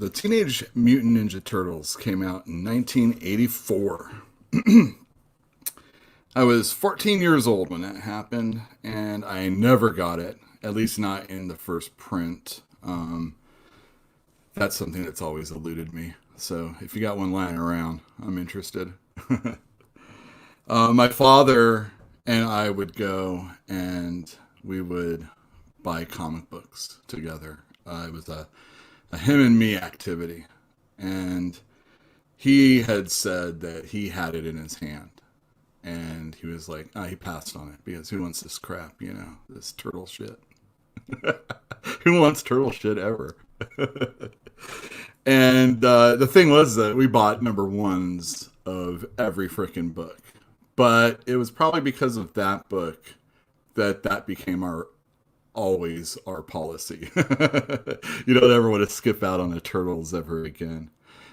The Teenage Mutant Ninja Turtles came out in 1984. I was 14 years old when that happened, and I never got it, at least not in the first print. That's something that's always eluded me. So if you got one lying around, I'm interested. My father and I would go and we would buy comic books together. It was a him and me activity. And he had said that he had it in his hand. And he was like, he passed on it because who wants this crap, this turtle shit? Who wants turtle shit ever? And the thing was that we bought number ones of every freaking book. But it was probably because of that book that became always our policy. You don't ever want to skip out on the turtles ever again.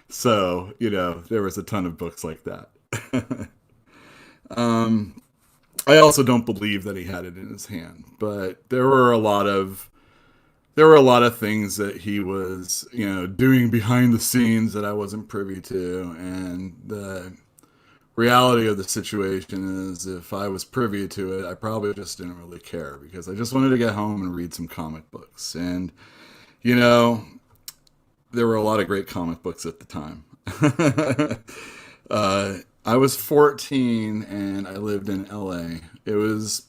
So, there was a ton of books like that. I also don't believe that he had it in his hand, but there were a lot of things that he was, doing behind the scenes that I wasn't privy to, and the reality of the situation is if I was privy to it, I probably just didn't really care because I just wanted to get home and read some comic books. And, there were a lot of great comic books at the time. I was 14 and I lived in LA. It was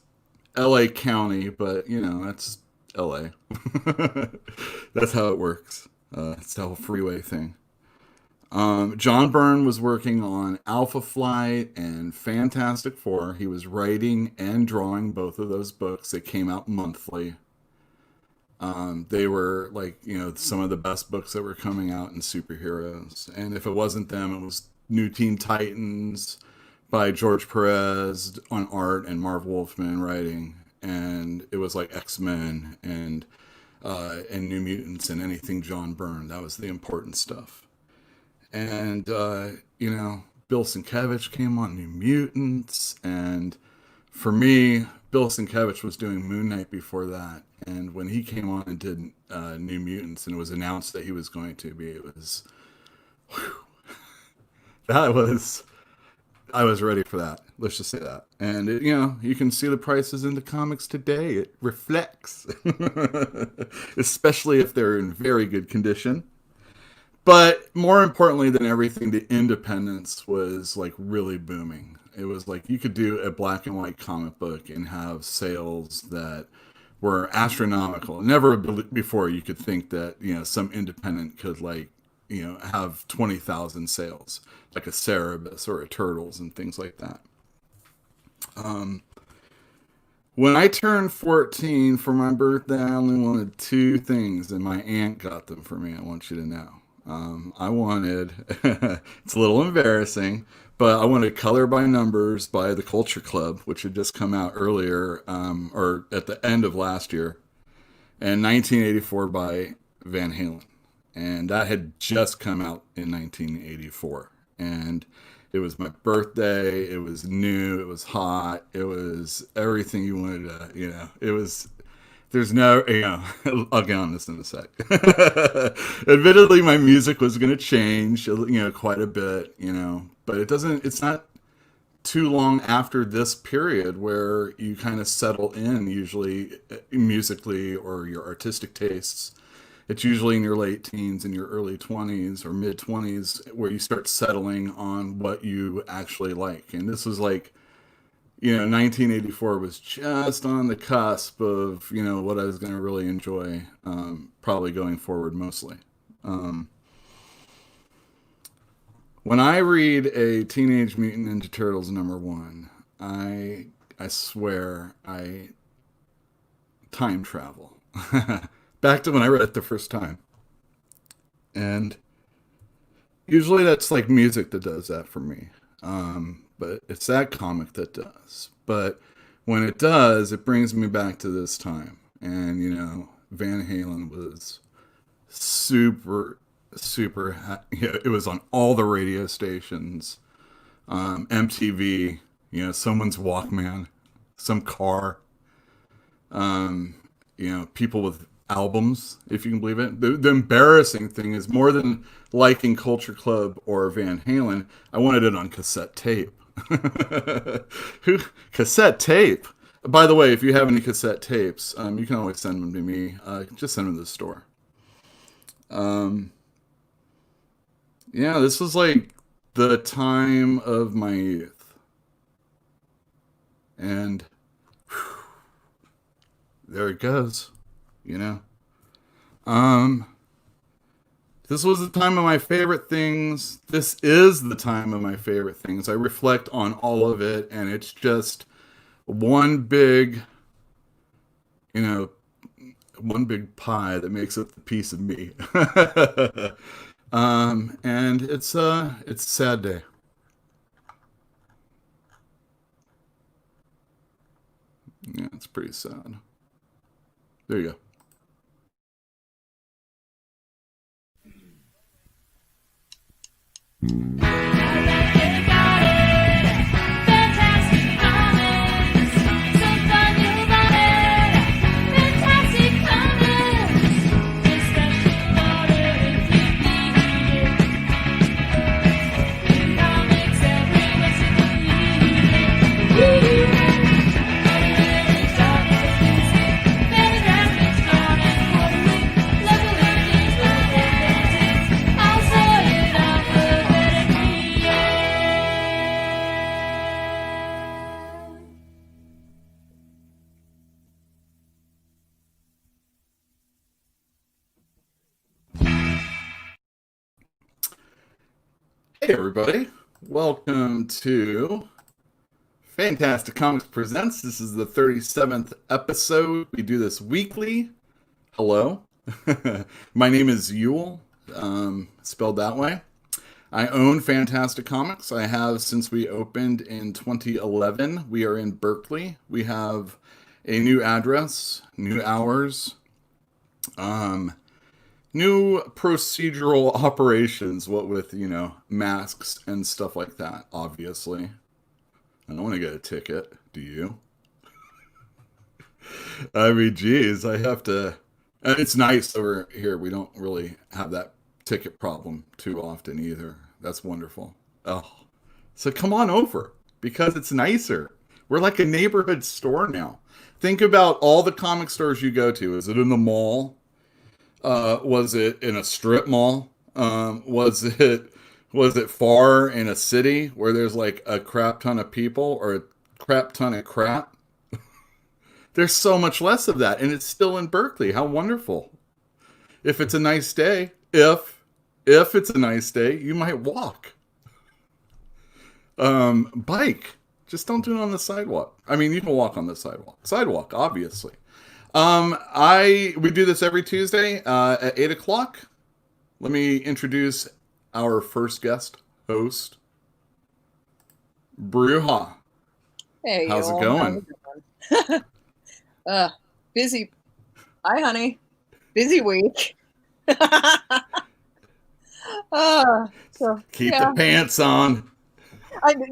LA County, but, that's LA. That's how it works. It's the whole freeway thing. John Byrne was working on Alpha Flight and Fantastic Four. He was writing and drawing both of those books. They came out monthly. They were some of the best books that were coming out in superheroes. And if it wasn't them, it was New Teen Titans by George Perez on art and Marv Wolfman writing. And it was like X-Men and New Mutants and anything John Byrne. That was the important stuff. And, Bill Sienkiewicz came on New Mutants. And for me, Bill Sienkiewicz was doing Moon Knight before that. And when he came on and did New Mutants and it was announced that he was going to be, it was, whew, I was ready for that. Let's just say that. And, you can see the prices in the comics today. It reflects, especially if they're in very good condition. But more importantly than everything, the independence was really booming. It was you could do a black and white comic book and have sales that were astronomical. Never before you could think that, some independent could have 20,000 sales, like a Cerebus or a Turtles and things like that. When I turned 14 for my birthday, I only wanted two things, and my aunt got them for me, I want you to know. I wanted, it's a little embarrassing, but I wanted Color by Numbers by the Culture Club, which had just come out earlier, or at the end of last year, and 1984 by Van Halen. And that had just come out in 1984. And it was my birthday, it was new, it was hot, it was everything you wanted to, it was... There's no, I'll get on this in a sec. Admittedly, my music was going to change, quite a bit, but it's not too long after this period where you kind of settle in, usually musically or your artistic tastes. It's usually in your late teens and your early 20s or mid 20s where you start settling on what you actually like. And this was 1984 was just on the cusp of, what I was going to really enjoy, probably going forward mostly. When I read a Teenage Mutant Ninja Turtles #1, I swear I time travel back to when I read it the first time. And usually that's music that does that for me. But it's that comic that does. But when it does, it brings me back to this time. And, Van Halen was super, super, it was on all the radio stations, MTV, someone's Walkman, some car, people with albums, if you can believe it. The embarrassing thing is more than liking Culture Club or Van Halen, I wanted it on cassette tape. Cassette tape. By the way, if you have any cassette tapes, you can always send them to me. Just send them to the store. Um, yeah, this was like the time of my youth. And there it goes, you know. Um, this was the time of my favorite things. This is the time of my favorite things. I reflect on all of it, and it's just one big, you know, one big pie that makes up the piece of me. And it's a sad day. Yeah, it's pretty sad. There you go. Hey, everybody. Welcome to Fantastic Comics Presents. This is the 37th episode. We do this weekly. Hello. My name is Yule, spelled that way. I own Fantastic Comics. I have since we opened in 2011. We are in Berkeley. We have a new address, new hours, new procedural operations, what with, masks and stuff like that, obviously. I don't want to get a ticket. Do you? I mean, geez, I have to. And it's nice over here. We don't really have that ticket problem too often either. That's wonderful. Oh, so come on over because it's nicer. We're like a neighborhood store now. Think about all the comic stores you go to. Is it in the mall? Was it in a strip mall? Was it far in a city where there's like a crap ton of people or a crap ton of crap? There's so much less of that, and it's still in Berkeley. How wonderful! If it's a nice day, if it's a nice day, you might walk, bike. Just don't do it on the sidewalk. I mean, you can walk on the sidewalk, obviously. We do this every Tuesday at 8 o'clock. Let me introduce our first guest host, Bruja. Hey, how's y'all. it going? Busy. Hi, honey. Busy week. So Keep yeah. the pants on.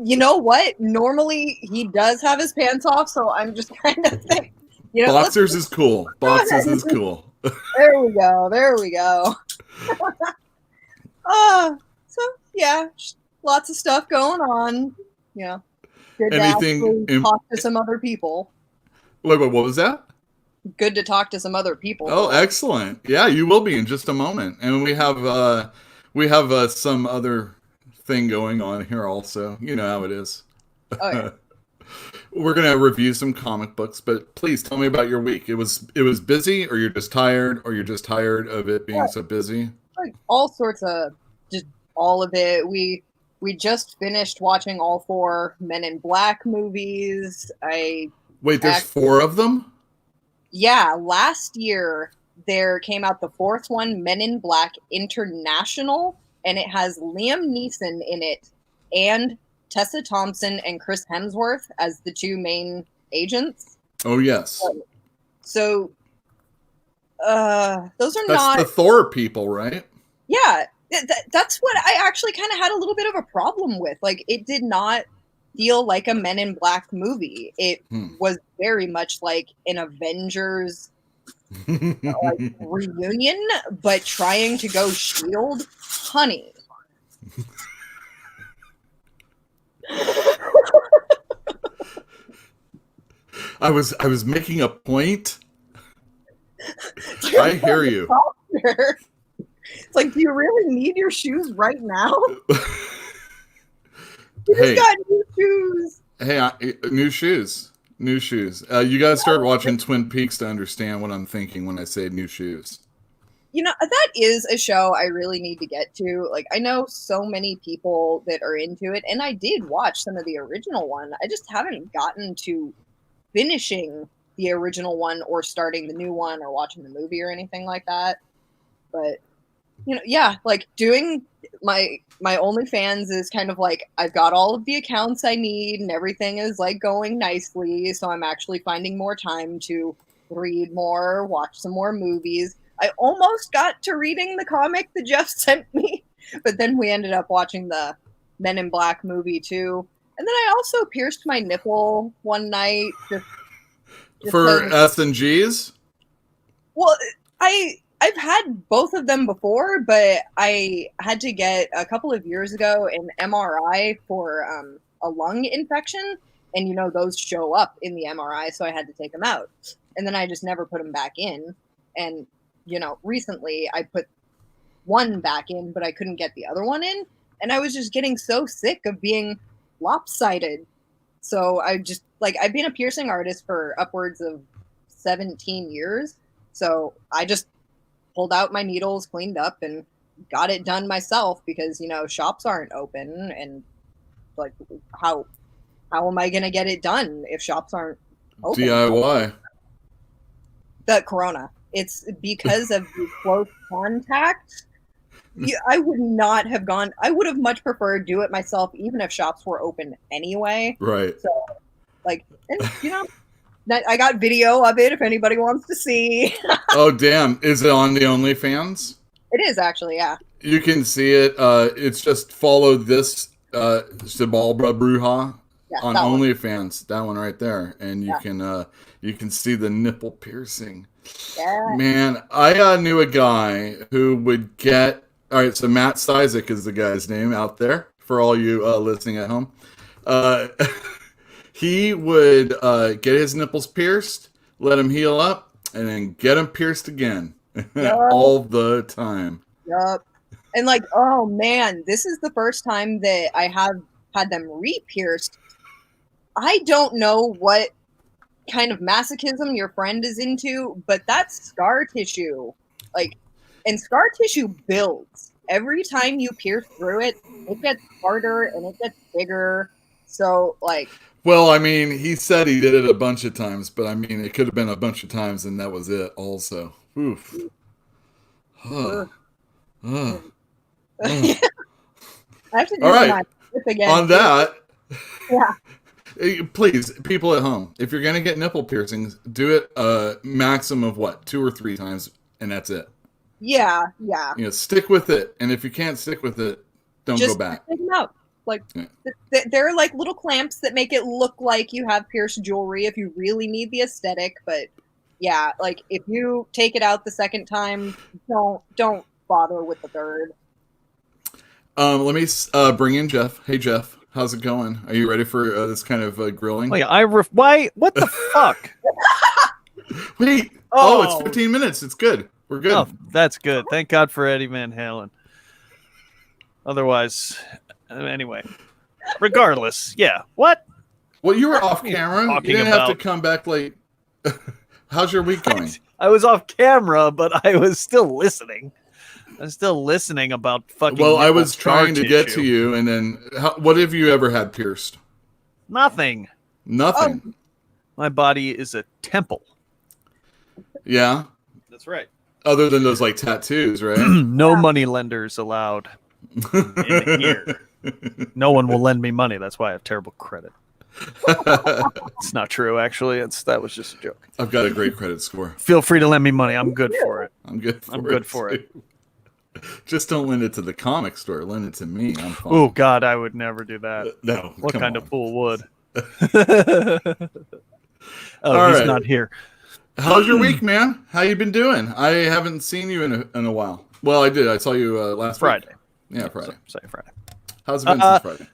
You know what? Normally he does have his pants off, so I'm just trying to think. Boxers is cool. Boxers is cool. There we go. There we go. So yeah, lots of stuff going on. Yeah. Good to actually talk to some other people. Wait, what was that? Good to talk to some other people. Oh, excellent. Yeah, you will be in just a moment. And we have some other thing going on here also. You know how it is. Oh, yeah. We're going to review some comic books, but please tell me about your week. It was busy, or you're just tired, or you're just tired of it being so busy? Like all sorts of, just all of it. We just finished watching all 4 Men in Black movies. Wait, there's 4 of them? Yeah, last year there came out the 4th one, Men in Black International, and it has Liam Neeson in it and Tessa Thompson and Chris Hemsworth as the 2 main agents. Oh, yes. So those are That's the Thor people, right? Yeah, that's what I actually kind of had a little bit of a problem with. Like, it did not feel like a Men in Black movie. It was very much like an Avengers like reunion, but trying to go Shield, honey. I was making a point. I hear you. It's like, do you really need your shoes right now? You Hey, just got new shoes. hey, new shoes. New shoes. You gotta start watching Twin Peaks to understand what I'm thinking when I say new shoes. You know, that is a show I really need to get to. Like, I know so many people that are into it, and I did watch some of the original one. I just haven't gotten to finishing the original one or starting the new one or watching the movie or anything like that. But you know, yeah, like doing my OnlyFans is kind of like I've got all of the accounts I need and everything is like going nicely. So I'm actually finding more time to read more, watch some more movies. I almost got to reading the comic that Jeff sent me, but then we ended up watching the Men in Black movie too. And then I also pierced my nipple one night just For 'cause- S and G's? well, I've had both of them before, but I had to get a couple of years ago an MRI for a lung infection, and you know those show up in the MRI, so I had to take them out, and then I just never put them back in. And you know, recently I put one back in, but I couldn't get the other one in, and I was just getting so sick of being lopsided. So I just like I've been a piercing artist for upwards of 17 years. So I just pulled out my needles, cleaned up, and got it done myself because you know shops aren't open, and like how am I gonna get it done if shops aren't open? DIY. The corona. It's because of the close contact. Yeah, I would not have gone. I would have much preferred do it myself, even if shops were open anyway. Right. So, like, and you know, that I got video of it if anybody wants to see. Oh, damn. Is it on the OnlyFans? It is actually, yeah. You can see it. It's just follow this Zibalba Bruja Yeah, on that one. OnlyFans. That one right there. And Yeah. you can see the nipple piercing. Yeah. Man, I knew a guy who would get. All right, so Matt Sizik is the guy's name out there for all you listening at home. He would get his nipples pierced, let them heal up, and then get them pierced again all the time. Yup. And like, oh man, this is the first time that I have had them re-pierced. I don't know what kind of masochism your friend is into, but that's scar tissue. Like, and scar tissue builds. Every time you pierce through it, it gets harder and it gets bigger. So, like, Well, I mean, he said he did it a bunch of times, but I mean, it could have been a bunch of times, and that was it. Also, oof. Huh. I have to do All right. my lip again. On that, Yeah. please, people at home, if you're gonna get nipple piercings, do it a maximum of what, 2 or 3 times, and that's it. Yeah. You know, stick with it, and if you can't stick with it, don't Just go back. take them out. Like, Yeah. they're like little clamps that make it look like you have pierced jewelry if you really need the aesthetic. But yeah, like if you take it out the second time, don't bother with the third. Let me bring in Jeff. Hey, Jeff, how's it going? Are you ready for this kind of grilling? Wait, why? What the fuck? Wait. Oh. It's 15 minutes. It's good. We're good. Oh, that's good. Thank God for Eddie Van Halen. Otherwise, anyway. Regardless, yeah. What? Well, you were off What are you camera. You talking didn't have to about? come back late. How's your week going? I was off camera, but I was still listening. I was still listening about fucking. Well, I nipple was trying to scar get tissue. to you, and then what have you ever had pierced? Nothing. Nothing. My body is a temple. Yeah. That's right. Other than those like tattoos, right? No money lenders allowed in here. No one will lend me money. That's why I have terrible credit. It's not true, actually. That was just a joke. I've got a great credit score. Feel free to lend me money. I'm good for it. I'm good for I'm it. good for it. too. Just don't lend it to the comic store. Lend it to me. I'm fine. Oh God, I would never do that. No. What come kind on. of fool would? All He's right. not here. How's your week, man? How you been doing? I haven't seen you in a while. Well, I did. I saw you last Friday. week. Yeah, Friday. Say Friday. How's it been since Friday?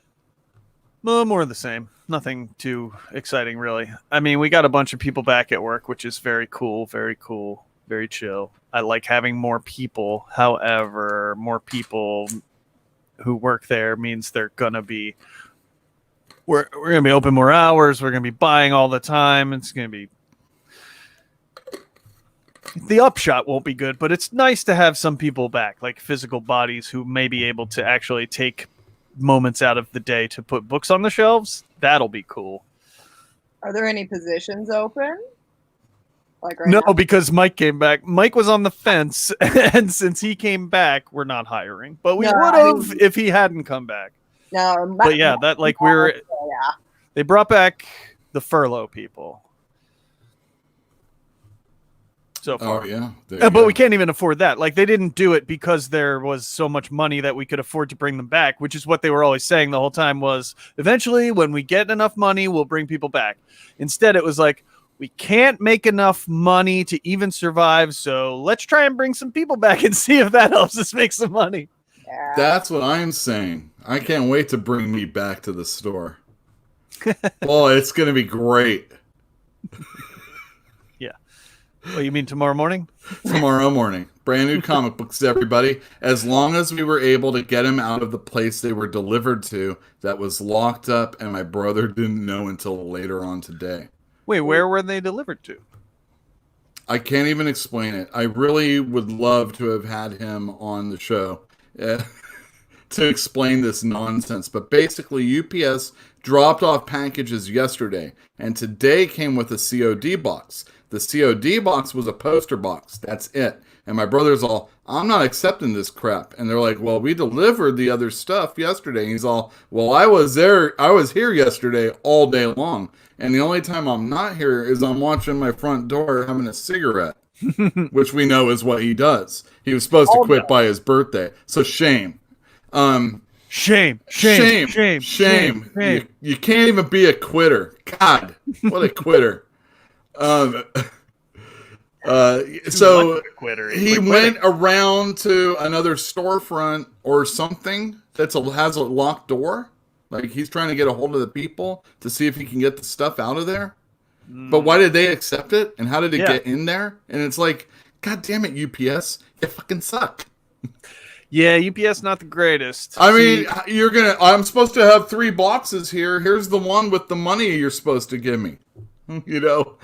Well, more of the same. Nothing too exciting, really. I mean, we got a bunch of people back at work, which is very cool, very chill. I like having more people. However, more people who work there means they're gonna be. We're gonna be open more hours. We're gonna be buying all the time. It's gonna be. The upshot won't be good, but it's nice to have some people back, like physical bodies who may be able to actually take moments out of the day to put books on the shelves. That'll be cool. Are there any positions open? Like right No, now? because Mike came back. Mike was on the fence, and since he came back, we're not hiring. But we No, would I have mean- if he hadn't come back. No, But yeah, that like we're yeah. they brought back the furlough people. So far. Oh yeah. There you But go. we can't even afford that. Like they didn't do it because there was so much money that we could afford to bring them back, which is what they were always saying the whole time was eventually when we get enough money, we'll bring people back. Instead, it was like, we can't make enough money to even survive. So let's try and bring some people back and see if that helps us make some money. Yeah. That's what I'm saying. I can't wait to bring me back to the store. Oh, it's going to be great. What, you mean tomorrow morning? Tomorrow morning. Brand new comic books, everybody. As long as we were able to get them out of the place they were delivered to that was locked up and my brother didn't know until later on today. Wait, where were they delivered to? I can't even explain it. I really would love to have had him on the show to explain this nonsense. But basically, UPS dropped off packages yesterday, and today came with a COD box. The COD box was a poster box. That's it. And my brother's all, I'm not accepting this crap. And they're like, well, we delivered the other stuff yesterday. And he's all, well, I was here yesterday all day long. And the only time I'm not here is I'm watching my front door having a cigarette, which we know is what he does. He was supposed to quit by his birthday. So shame. Shame. You can't even be a quitter. God, what a quitter. So he went around to another storefront or something has a locked door. Like he's trying to get a hold of the people to see if he can get the stuff out of there. But why did they accept it? And how did it get in there? And it's like, God damn it, UPS, you fucking suck. Yeah, UPS not the greatest. I mean, I'm supposed to have 3 boxes here. Here's the one with the money you're supposed to give me. You know?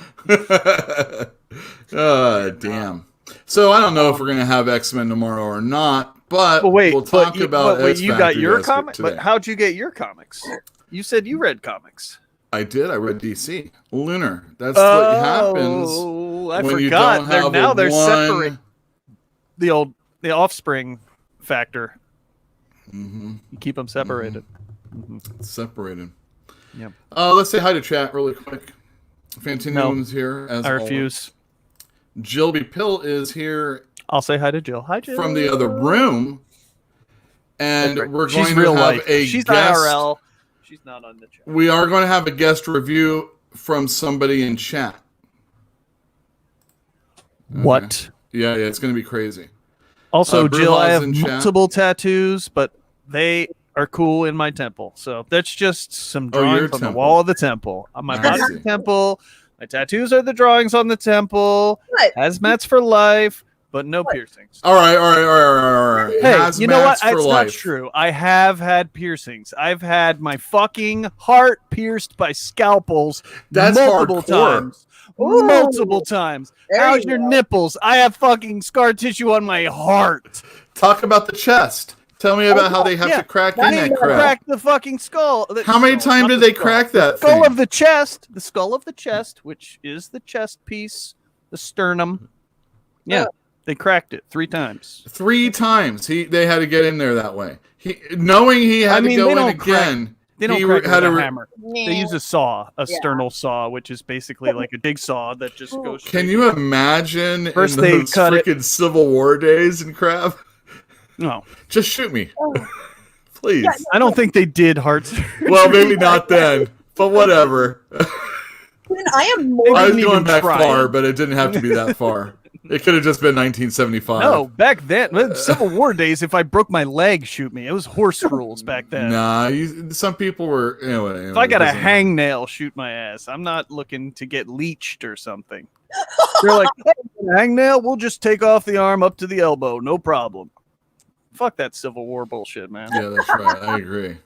Damn. So I don't know if we're going to have X-Men tomorrow or not, but we'll talk about X you got your comic. But how'd you get your comics? You said you read comics. I did. I read DC. Lunar. That's what happens. I when forgot. You don't have they're separating the offspring factor. Mm-hmm. You keep them separated. Mm-hmm. Separated. Yep. Let's say hi to chat really quick. Fantinion's here as I refuse. Always. Jilby Pill is here. I'll say hi to Jill. Hi, Jill. From the other room. And we're going She's to real have life. a She's guest. IRL. She's not on the chat. We are going to have a guest review from somebody in chat. What? Yeah, it's going to be crazy. Also, Jill, I have in multiple tattoos, but they are cool in my temple. So that's just some drawings on the wall of the temple. On my body's the temple. My tattoos are the drawings on the temple. What? Hazmats for life, but no piercings. All right. Hey, Hazmats you know what? for It's life. not true. I have had piercings. I've had my fucking heart pierced by scalpels multiple times. Ooh. Multiple times. There How's you your go. nipples? I have fucking scar tissue on my heart. Talk about the chest. Tell me about how they have to crack in that crap. Crack the fucking skull. How many times did they crack that skull thing? of the chest? The skull of the chest, which is the chest piece, the sternum. Yeah, they cracked it 3 times. 3 times. They had to get in there that way. Knowing he had to go in again. They don't crack it with a hammer. They use a saw, a sternal saw, which is basically like a dig saw that just goes. Can you imagine First in they those cut freaking Civil War days and crap? No, just shoot me, please. I don't think they did heart surgery. Well, maybe not then, but whatever. I am more. I was didn't going even back try far, it. but it didn't have to be that far. It could have just been 1975. No, back then, Civil War days, if I broke my leg, shoot me. It was horse rules back then. Nah, some people were. Anyway, If I got a doesn't- hangnail, shoot my ass. I'm not looking to get leeched or something. They're like, hey, hangnail, we'll just take off the arm up to the elbow. No problem. Fuck that Civil War bullshit, man. Yeah, that's right. I agree.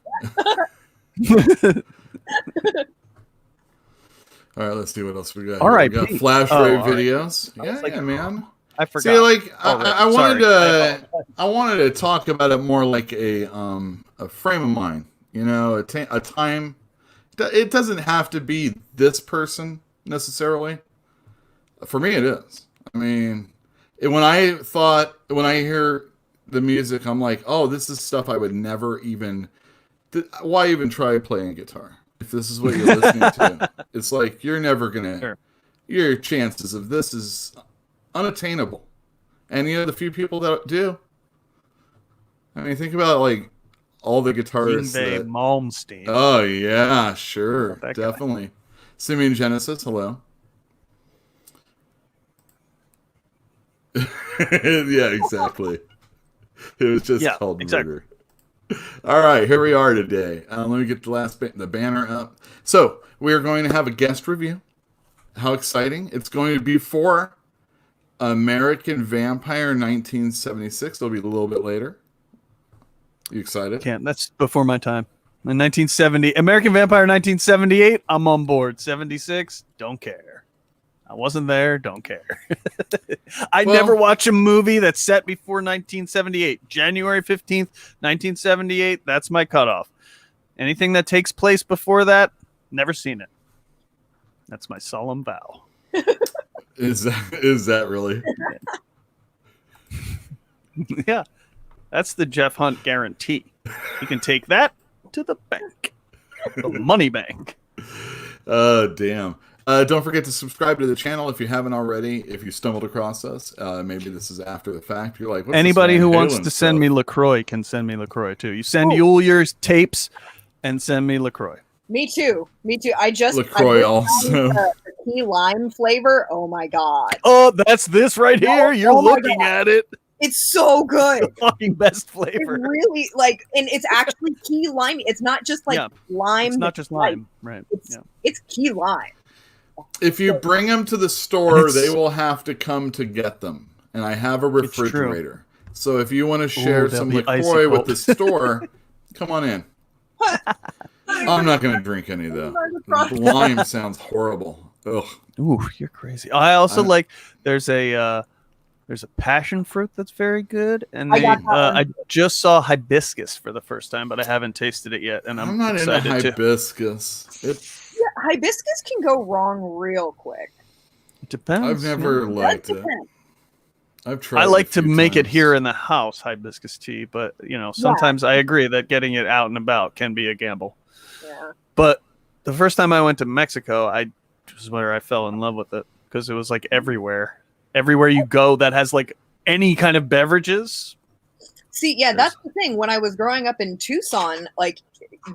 All right, let's see what else we got. All right, we got Pete. flash Oh, rave all right. videos. Yeah, like, yeah, man. I forgot. See, like Already. I wanted Sorry. to, I wanted to talk about it more like a frame of mind. You know, a time. It doesn't have to be this person necessarily. For me, it is. I mean, when I hear the music, I'm like, oh, this is stuff I would never even. Why even try playing guitar if this is what you're listening to? It's like you're never gonna. Sure. Your chances of this is unattainable, and you know the few people that do. I mean, think about like all the guitarists. Yngwie Malmsteen. Oh yeah, sure, That guy. definitely. Simeon Genesis, hello. Yeah, exactly. It was just called exactly. murder. All right, here we are today. Let me get the banner up. So we are going to have a guest review. How exciting! It's going to be for American Vampire 1976. It'll be a little bit later. You excited? Can't. That's before my time. In 1970, American Vampire 1978, I'm on board. 76, don't care. I wasn't there, don't care. I never watch a movie that's set before 1978. January 15th, 1978, that's my cutoff. Anything that takes place before that, never seen it. That's my solemn vow. Is that really? Yeah. That's the Jeff Hunt guarantee. You can take that to the bank. The money bank. Oh, damn. Don't forget to subscribe to the channel if you haven't already. If you stumbled across us, maybe this is after the fact. You're like, what's anybody this who Van wants Halen to send stuff? me LaCroix can send me LaCroix too. You send Yule your tapes and send me LaCroix. Me too. I just LaCroix I also. the key lime flavor. Oh my god, Oh, that's this right here. You're Oh my looking God. at it. it's so good. The fucking best It's flavor. really like, and it's actually key lime. It's not just like Yeah, lime. It's not just lime, right? It's Yeah. it's key lime. If you bring them to the store, It's- they will have to come to get them. And I have a It's true. refrigerator. So if you want to share they'll some be LaCroix icy with cold. the store, come on in. I'm not going to drink any, though. Lime sounds horrible. Ugh. Ooh, you're crazy. I also like. There's a passion fruit that's very good, and I got that one. I just saw hibiscus for the first time, but I haven't tasted it yet, and I'm not into excited to. hibiscus. Yeah, hibiscus can go wrong real quick. It depends. I've never liked That it. depends. I've tried I it like a to few make it times. here in the house, hibiscus tea, but sometimes I agree that getting it out and about can be a gamble. Yeah. But the first time I went to Mexico, I was where I fell in love with it because it was like everywhere. Everywhere you go that has like any kind of beverages. See, yeah, that's the thing. When I was growing up in Tucson, like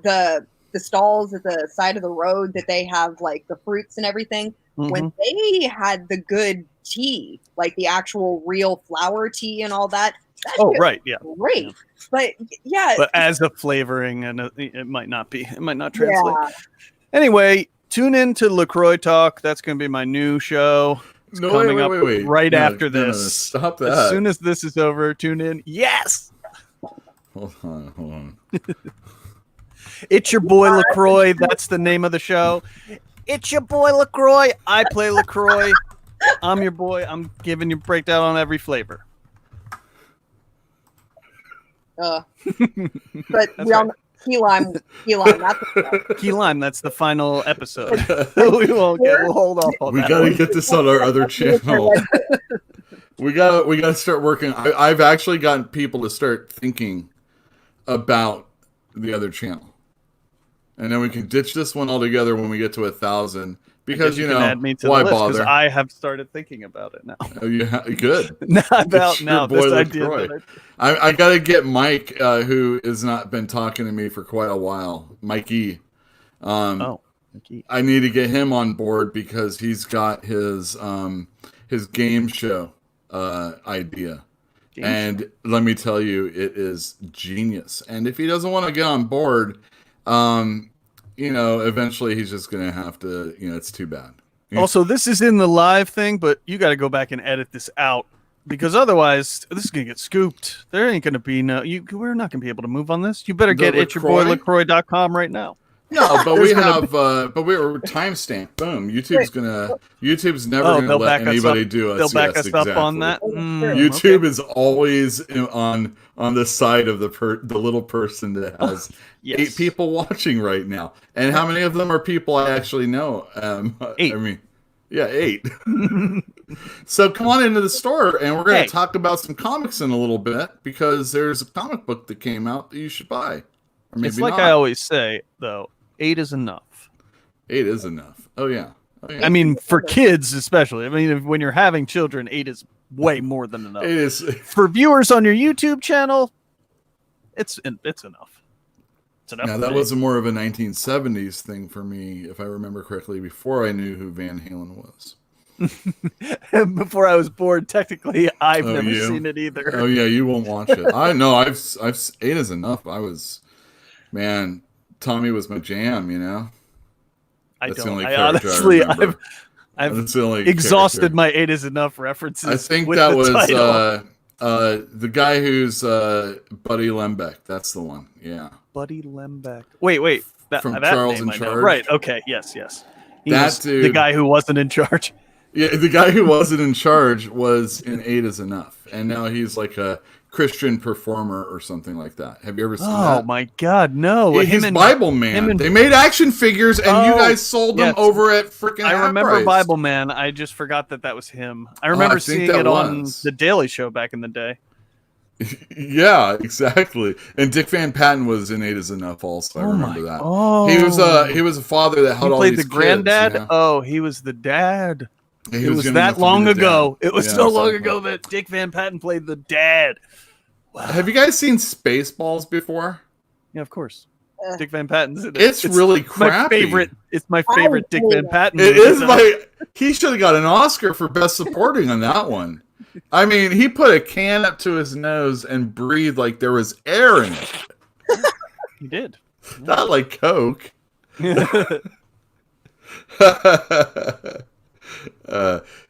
the stalls at the side of the road that they have like the fruits and everything, when they had the good tea, like the actual real flower tea and all that. Oh, right, yeah. Great. Yeah. But yeah. But as a flavoring, and it might not be. It might not translate. Yeah. Anyway, tune in to LaCroix Talk. That's going to be my new show. It's coming up right after this. Stop that. As soon as this is over, tune in. Yes! Hold on. It's your boy LaCroix. That's the name of the show. It's your boy LaCroix. I play LaCroix. I'm your boy. I'm giving you a breakdown on every flavor. But That's we all right. know key lime. That's Key Lime. That's the final episode. We'll hold off on We that gotta one. get this on our other channel. We gotta start working. I've actually gotten people to start thinking about the other channel, and then we can ditch this one altogether when we get to 1,000. Because you you can know add me to why the list, 'cause bother? I have started thinking about it now. Good. Not about It's your now. boy This idea LaCroix. that I gotta get Mike, who has not been talking to me for quite a while. Mikey. Oh. I need to get him on board because he's got his game show idea. And let me tell you, it is genius. And if he doesn't want to get on board, eventually he's just going to have to, it's too bad. Also, this is in the live thing, but you got to go back and edit this out because otherwise this is going to get scooped. There ain't going to be we're not going to be able to move on this. You better get ityourboylacroix.com right now. No, but we have, but we're timestamp. Boom. YouTube's never going to let anybody do us. They'll back us up on that. YouTube is always on the side of the little person that has 8 people watching right now. And how many of them are people I actually know? 8. I mean, 8. So come on into the store, and we're going to talk about some comics in a little bit because there's a comic book that came out that you should buy. Or maybe it's like not. I always say, though. 8 is enough. 8 is enough. Oh yeah. I mean, for kids especially. I mean, when you're having children, 8 is way more than enough. 8 is for viewers on your YouTube channel. It's enough. It's enough. Now that was more of a 1970s thing for me, if I remember correctly, before I knew who Van Halen was. Before I was born, technically, I've never seen it either. Oh yeah, you won't watch it. I know. I've 8 is enough. Tommy was my jam, That's I've exhausted my 8 is enough references. I think that was the guy who's Buddy Lembeck. That's the one. Yeah. Buddy Lembeck. Wait. From that Charles name in Charge. Right. Okay. Yes. He that was dude, the guy who wasn't in charge. Yeah, the guy who wasn't in charge was in 8 is enough, and now he's like a Christian performer or something like that. Have you ever seen that? Oh my God, no! He's Bible Man. They made action figures, and you guys sold them over at freaking. I remember Bible Man. I just forgot that was him. I remember seeing it on the Daily Show back in the day. Yeah, exactly. And Dick Van Patten was in 8 is enough. Also, I remember that. Oh, he was a father that held all these kids. He played the granddad. Oh, he was the dad. It was that long ago. It was so long ago that Dick Van Patten played the dad. Wow. Have you guys seen Spaceballs before? Yeah, of course. Dick Van Patten's in it. It's really crappy. It's my favorite Dick Van Patten. It is he should have got an Oscar for Best Supporting on that one. I mean, he put a can up to his nose and breathed like there was air in it. He did. Not like Coke.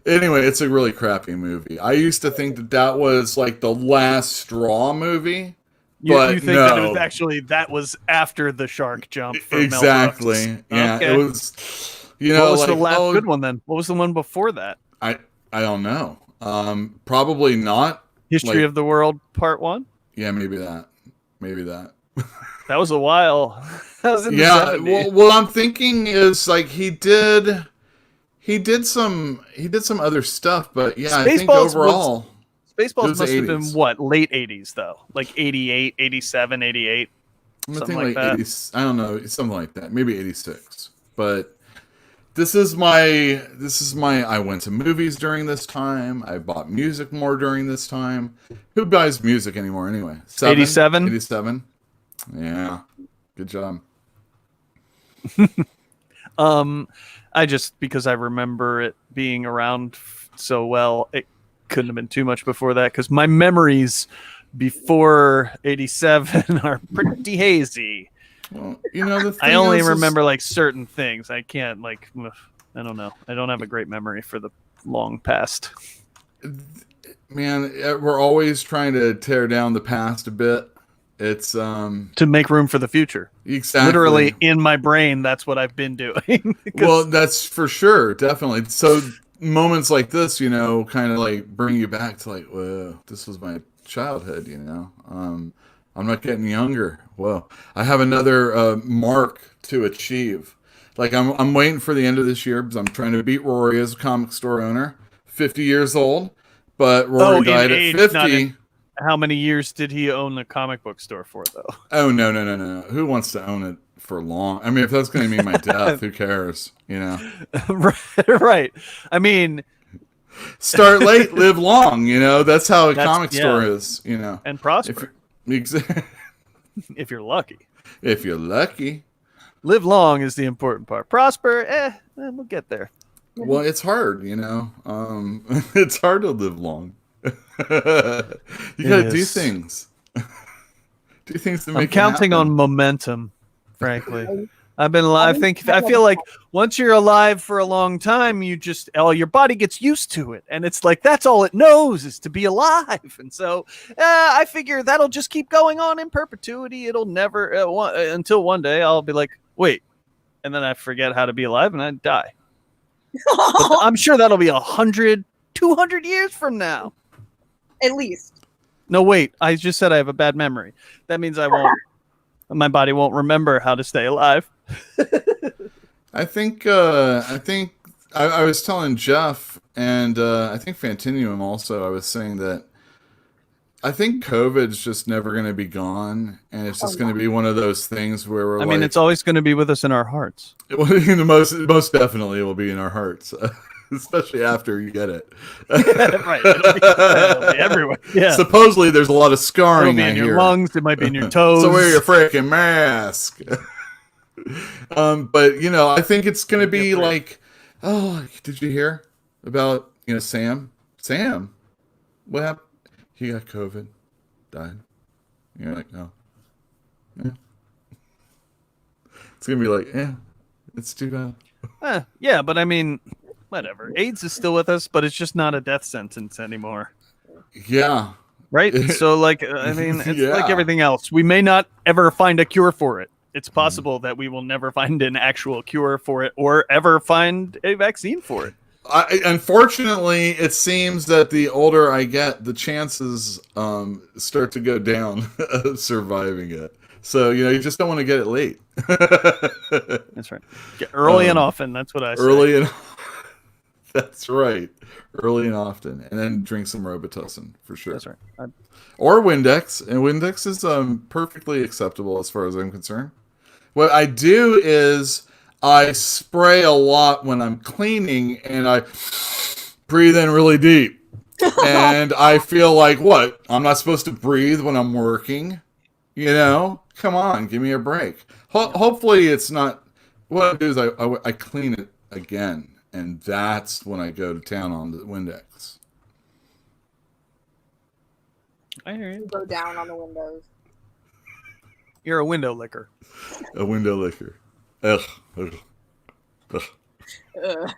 Anyway, it's a really crappy movie. I used to think that was like the last straw movie. But you think that it was actually after the shark jump? Exactly. Yeah, okay. It was. What was the last good one then? What was the one before that? I don't know. Probably not. History of the World Part 1. Yeah, maybe that. That was a while. That was in the 70s. What I'm thinking is like he did some other stuff, but yeah, I think overall Spaceballs must have been what, late 80s though, like 88, 87, 88. Something like that. 80, I don't know, something like that, maybe 86. But this is my I went to movies during this time. I bought music more during this time. Who buys music anymore anyway? 87? 87. Yeah. Good job. Because I remember it being around so well, it couldn't have been too much before that because my memories before 87 are pretty hazy. Well, the thing I only remember like certain things. I can't I don't know. I don't have a great memory for the long past. Man, we're always trying to tear down the past a bit. It's to make room for the future. Exactly. Literally in my brain, that's what I've been doing. Well, that's for sure, definitely. So moments like this, kind of like bring you back to like, whoa, this was my childhood. I'm not getting younger. Whoa, I have another mark to achieve. Like I'm waiting for the end of this year because I'm trying to beat Rory as a comic store owner. 50 years old, but Rory died at 50. How many years did he own the comic book store for, though? Oh, no. Who wants to own it for long? I mean, if that's going to mean my death, who cares? Right. I mean... Start late, live long, That's how a comic store is, And prosper. If you're lucky. If you're lucky. If you're lucky. Live long is the important part. Prosper, we'll get there. Well, it's hard, you know. It's hard to live long. You gotta do things. Do things to make I'm counting it happen. on momentum, frankly. I I feel like once you're alive for a long time, your body gets used to it, and it's like that's all it knows is to be alive. And so I figure that'll just keep going on in perpetuity. It'll never until one day I'll be like, wait, and then I forget how to be alive and I die. But I'm sure that'll be 100, 200 years from now. At least. No, wait. I just said I have a bad memory. That means my body won't remember how to stay alive. I think I was telling Jeff and I think Fantinium also. I was saying that I think COVID's just never going to be gone, and it's just going to be one of those things where we're. I mean, it's always going to be with us in our hearts. Most definitely, it will be in our hearts. Especially after you get it. Right. It'll be everywhere. Yeah. Supposedly there's a lot of scarring. It'll be in your lungs. It might be in your toes. So wear your freaking mask. But, you know, I think it's going to be like, oh, did you hear about, you know, Sam? Sam? What happened? He got COVID. Died. You're like, oh. Yeah. It's going to be like, yeah, it's too bad. Yeah, but I mean... Whatever. AIDS is still with us, but it's just not a death sentence anymore. Yeah. Right? So, like, I mean, it's like everything else. We may not ever find a cure for it. It's possible that we will never find an actual cure for it or ever find a vaccine for it. Unfortunately, it seems that the older I get, the chances start to go down of surviving it. So, you know, you just don't want to get it late. That's right. Get early and often. That's what I say. Early and That's right. Early and often. And then drink some Robitussin, for sure. That's right. Or Windex. And Windex is perfectly acceptable as far as I'm concerned. What I do is I spray a lot when I'm cleaning, and I breathe in really deep. And I feel like, what? I'm not supposed to breathe when I'm working? You know? Come on, give me a break. Hopefully it's not... What I do is I clean it again. And that's when I go to town on the Windex. I hear you. Go down on the windows. You're a window licker. A window licker. Ugh. Ugh. Ugh.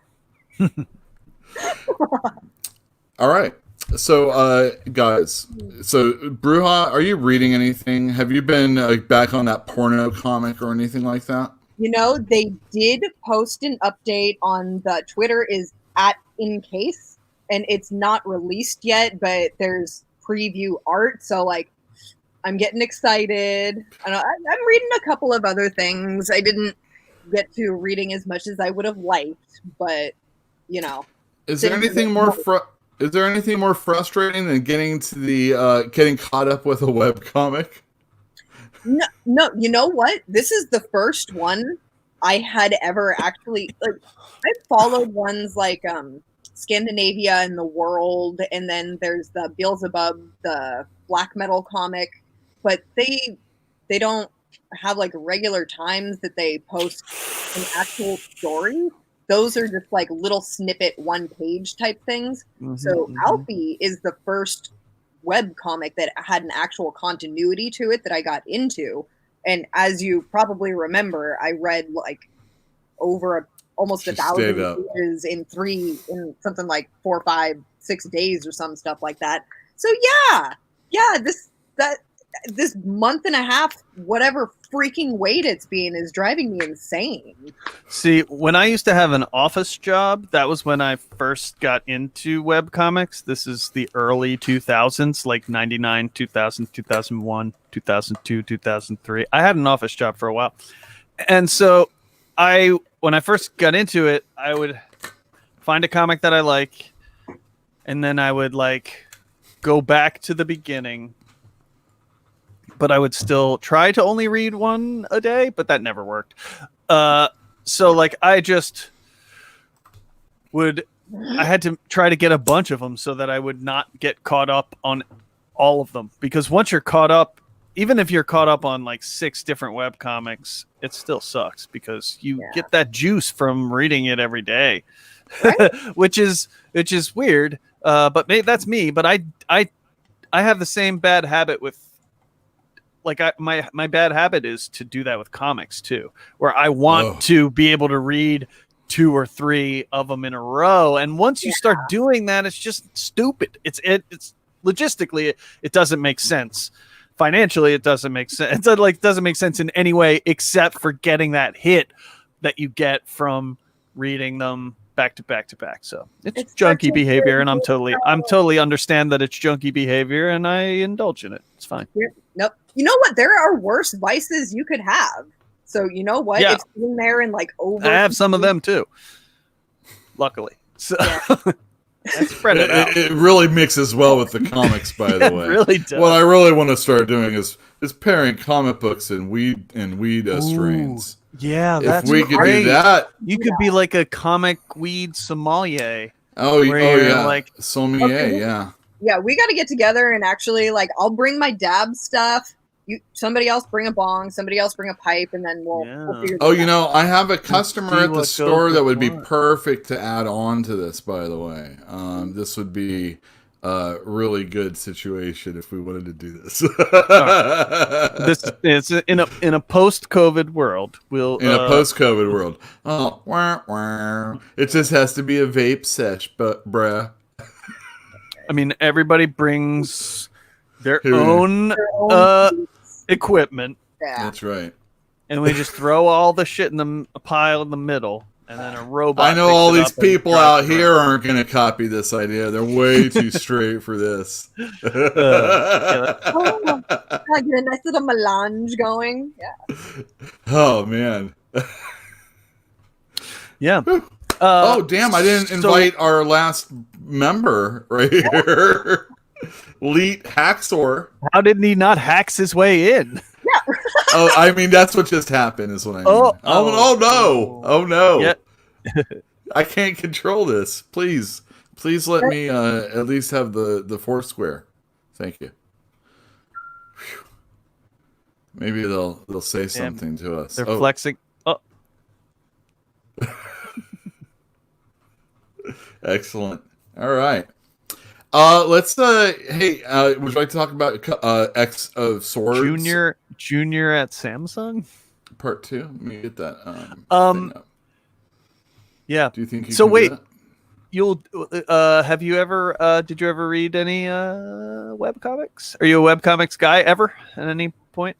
All right. So, guys. So, Bruja, are you reading anything? Have you been back on that porno comic or anything like that? You know, they did post an update on the Twitter is @InCase, and it's not released yet, but there's preview art. So, like, I'm getting excited. And I'm reading a couple of other things. I didn't get to reading as much as I would have liked, but, you know. Is there anything more frustrating than getting caught up with a webcomic? No, you know what? This is the first one I had ever actually, like, I followed ones like Scandinavia and the World, and then there's the Beelzebub, the black metal comic, but they don't have like regular times that they post an actual story. Those are just like little snippet 1-page type things. So Alfie is the first web comic that had an actual continuity to it that I got into. And as you probably remember, I read like over almost 1,000 pages in something like 4, 5, 6 days or some stuff like that. So yeah, this month and a half, whatever freaking wait it's been, is driving me insane. See, when I used to have an office job, that was when I first got into webcomics. This is the early 2000s, like 99, 2000, 2001, 2002, 2003. I had an office job for a while. And so when I first got into it, I would find a comic that I like, and then I would like go back to the beginning. But I would still try to only read one a day, but that never worked. So like I had to try to get a bunch of them so that I would not get caught up on all of them. Because once you're caught up, even if you're caught up on like 6 different web comics, it still sucks because you get that juice from reading it every day, right? which is weird. But that's me. But I have the same bad habit with, like, my bad habit is to do that with comics too, where I want to be able to read 2 or 3 of them in a row, and once you start doing that, it's just stupid. It's logistically it doesn't make sense. Financially, it doesn't make sense. It doesn't make sense in any way except for getting that hit that you get from reading them back to back to back. So it's junky behavior, and I'm totally understand that it's junky behavior, and I indulge in it. It's fine. Nope. You know what? There are worse vices you could have. So you know what? Yeah. It's in there and like over. I have some of them too. Luckily. So I spread it out. It really mixes well with the comics, by the way. It really does. What I really want to start doing is pairing comic books and weed strains. Yeah, that's if we great. could do that, you could be like a comic weed sommelier. Yeah, like sommelier, yeah. Yeah, we got to get together and actually, like, I'll bring my dab stuff. Somebody else bring a bong, somebody else bring a pipe, and then we'll figure this out. I have a customer at the store that would be perfect to add on to this, by the way. This would be a really good situation if we wanted to do this. This is in a post-COVID world. A post-COVID world. Oh, wah, wah. It just has to be a vape sesh, but bruh. I mean, everybody brings their own equipment. Yeah. That's right. And we just throw all the shit in a pile in the middle, and then a robot. I know all these people out here aren't going to copy this idea. They're way too straight for this. Oh, I get a nice little melange going. Yeah. Oh man. Yeah. Oh damn! I didn't invite our last member right here. Leet Haxor. How did he not hacks his way in? Yeah. Oh, I mean that's what just happened is what I mean. Oh no. Yeah. I can't control this. Please let me at least have the 4 square. Thank you. Whew. Maybe they'll say something to us. They're flexing. Oh. Excellent. All right. Let's hey, would you like to talk about X of Swords? Junior at Samsung? Part 2? Let me get that thing up. Yeah. Do you think you so can wait, do that? you'll have you ever did you ever read any webcomics? Are you a webcomics guy ever at any point?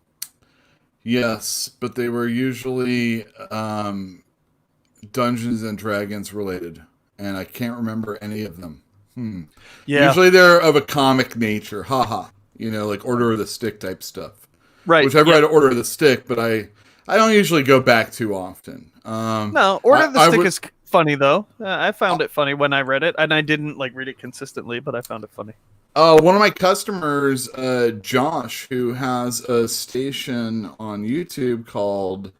Yes, but they were usually Dungeons and Dragons related, and I can't remember any of them. Yeah. Usually they're of a comic nature. Haha. Like Order of the Stick type stuff. Right. Which I've read Order of the Stick, but I don't usually go back too often. No, Order of the Stick is funny though. I found it funny when I read it, and I didn't read it consistently, but I found it funny. One of my customers, Josh, who has a station on YouTube called,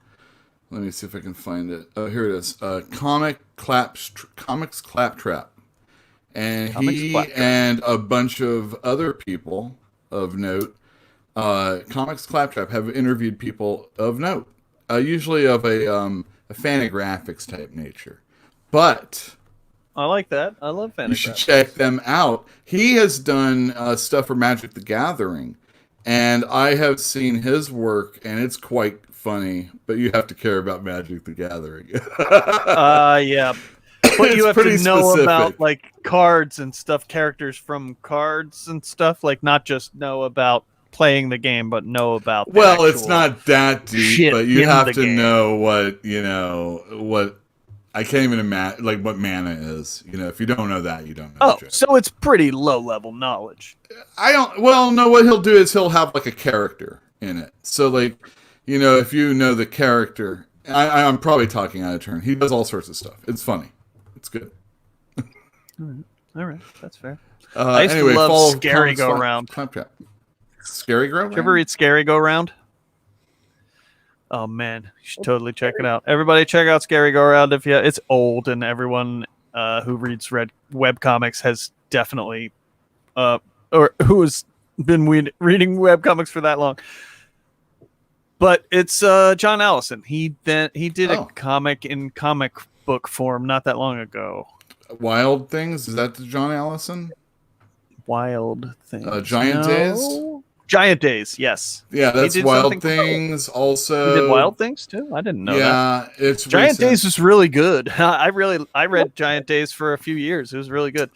let me see if I can find it. Oh, here it is. Comics Claptrap. And he and a bunch of other people of note, Comics Claptrap, have interviewed people of note, usually of a Fantagraphics type nature. But I like that. I love Fantagraphics. You should check them out. He has done stuff for Magic the Gathering, and I have seen his work, and it's quite funny. But you have to care about Magic the Gathering. Yeah. But you have to know specific. about cards and stuff, characters from cards and stuff, not just know about playing the game, but know about it's not that deep, but you have to know what I can't even imagine what mana is. If you don't know that, you don't know. So it's pretty low level knowledge. No, what he'll do is he'll have a character in it. So if you know the character, I'm probably talking out of turn. He does all sorts of stuff. It's funny. It's good. All right, that's fair. I used to love Scary Go Round. Scary Go Round? Did you ever read Scary Go Round? Oh man, you should totally check it out. Everybody, check out Scary Go Round. It's old, and everyone who reads web comics has definitely, or who has been reading web comics for that long, But it's John Allison. He did a Oh. comic in comic book form not that long ago. Wild Things, is that the John Allison? Wild Things. Giant Days? Giant Days, yes. Yeah, that's did Wild something- Things. Also, He did Wild Things too? I didn't know that. yeah, it's Giant recent. Days was really good. I read Giant Days for a few years. It was really good.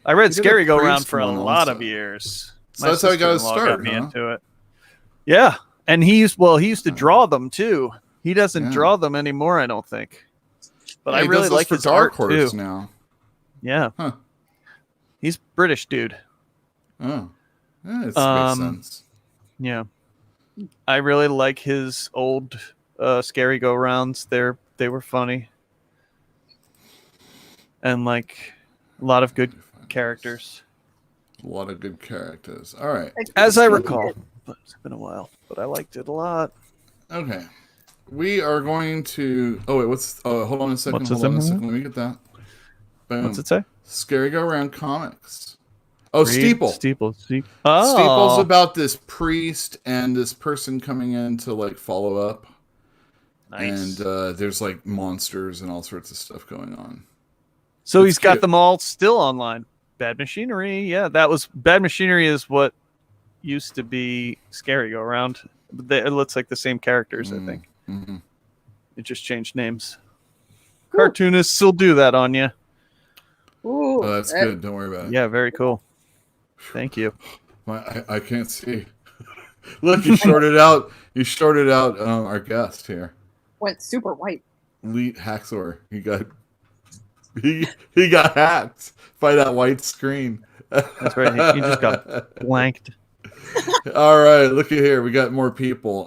I read He did a Scary Go Round priest for a one lot also. of years. So that's how he got his sister-in-law start, me huh? into it. Yeah, and he used to draw them too. He doesn't Yeah. draw them anymore, I don't think. But Yeah, I he really does those like for his Dark art Horse too. now. Yeah, Huh. he's British dude. Oh, yeah, it makes sense. Yeah, I really like his old Scary Go Rounds. They were funny, and like a lot of good characters, A lot of good characters. All right. as I recall. But it's been a while, but I liked it a lot. Okay. We are going to. Oh wait, what's? Oh, hold on a second. What's Hold it on a say? second. Let me get that. Boom. What's it say? Scary Go Round comics. Oh, Steeple. Steeple. Steeple's Oh, about this priest and this person coming in to like follow up, nice. and there's like monsters and all sorts of stuff going on. So it's he's got cute. them all still online. Bad Machinery, yeah, that was Bad Machinery is what used to be Scary Go Around. It looks like the same characters, I think. Mm-hmm. It just changed names. Cartoonists still do that on you. Ooh, Oh, that's good. Don't worry about it. Yeah, very cool. Thank you. I can't see. Look, you shorted out. You shorted out our guest here, went super white. Lee Haxor. He got hacked by that white screen. That's right. He just got blanked. All right, look at here. We got more people.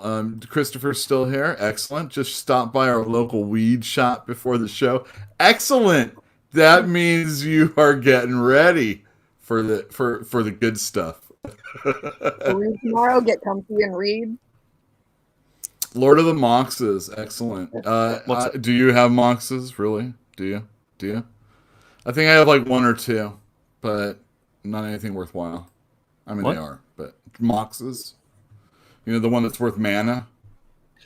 Christopher's still here. Excellent. Just stopped by our local weed shop before the show. Excellent. That means you are getting ready for the good stuff. Read tomorrow, get comfy and read. Lord of the Moxes. Excellent. Do you have Moxes? Really? Do you? I think I have like one or two, but not anything worthwhile. I mean, What? they are, but Moxes. You know, the one that's worth mana?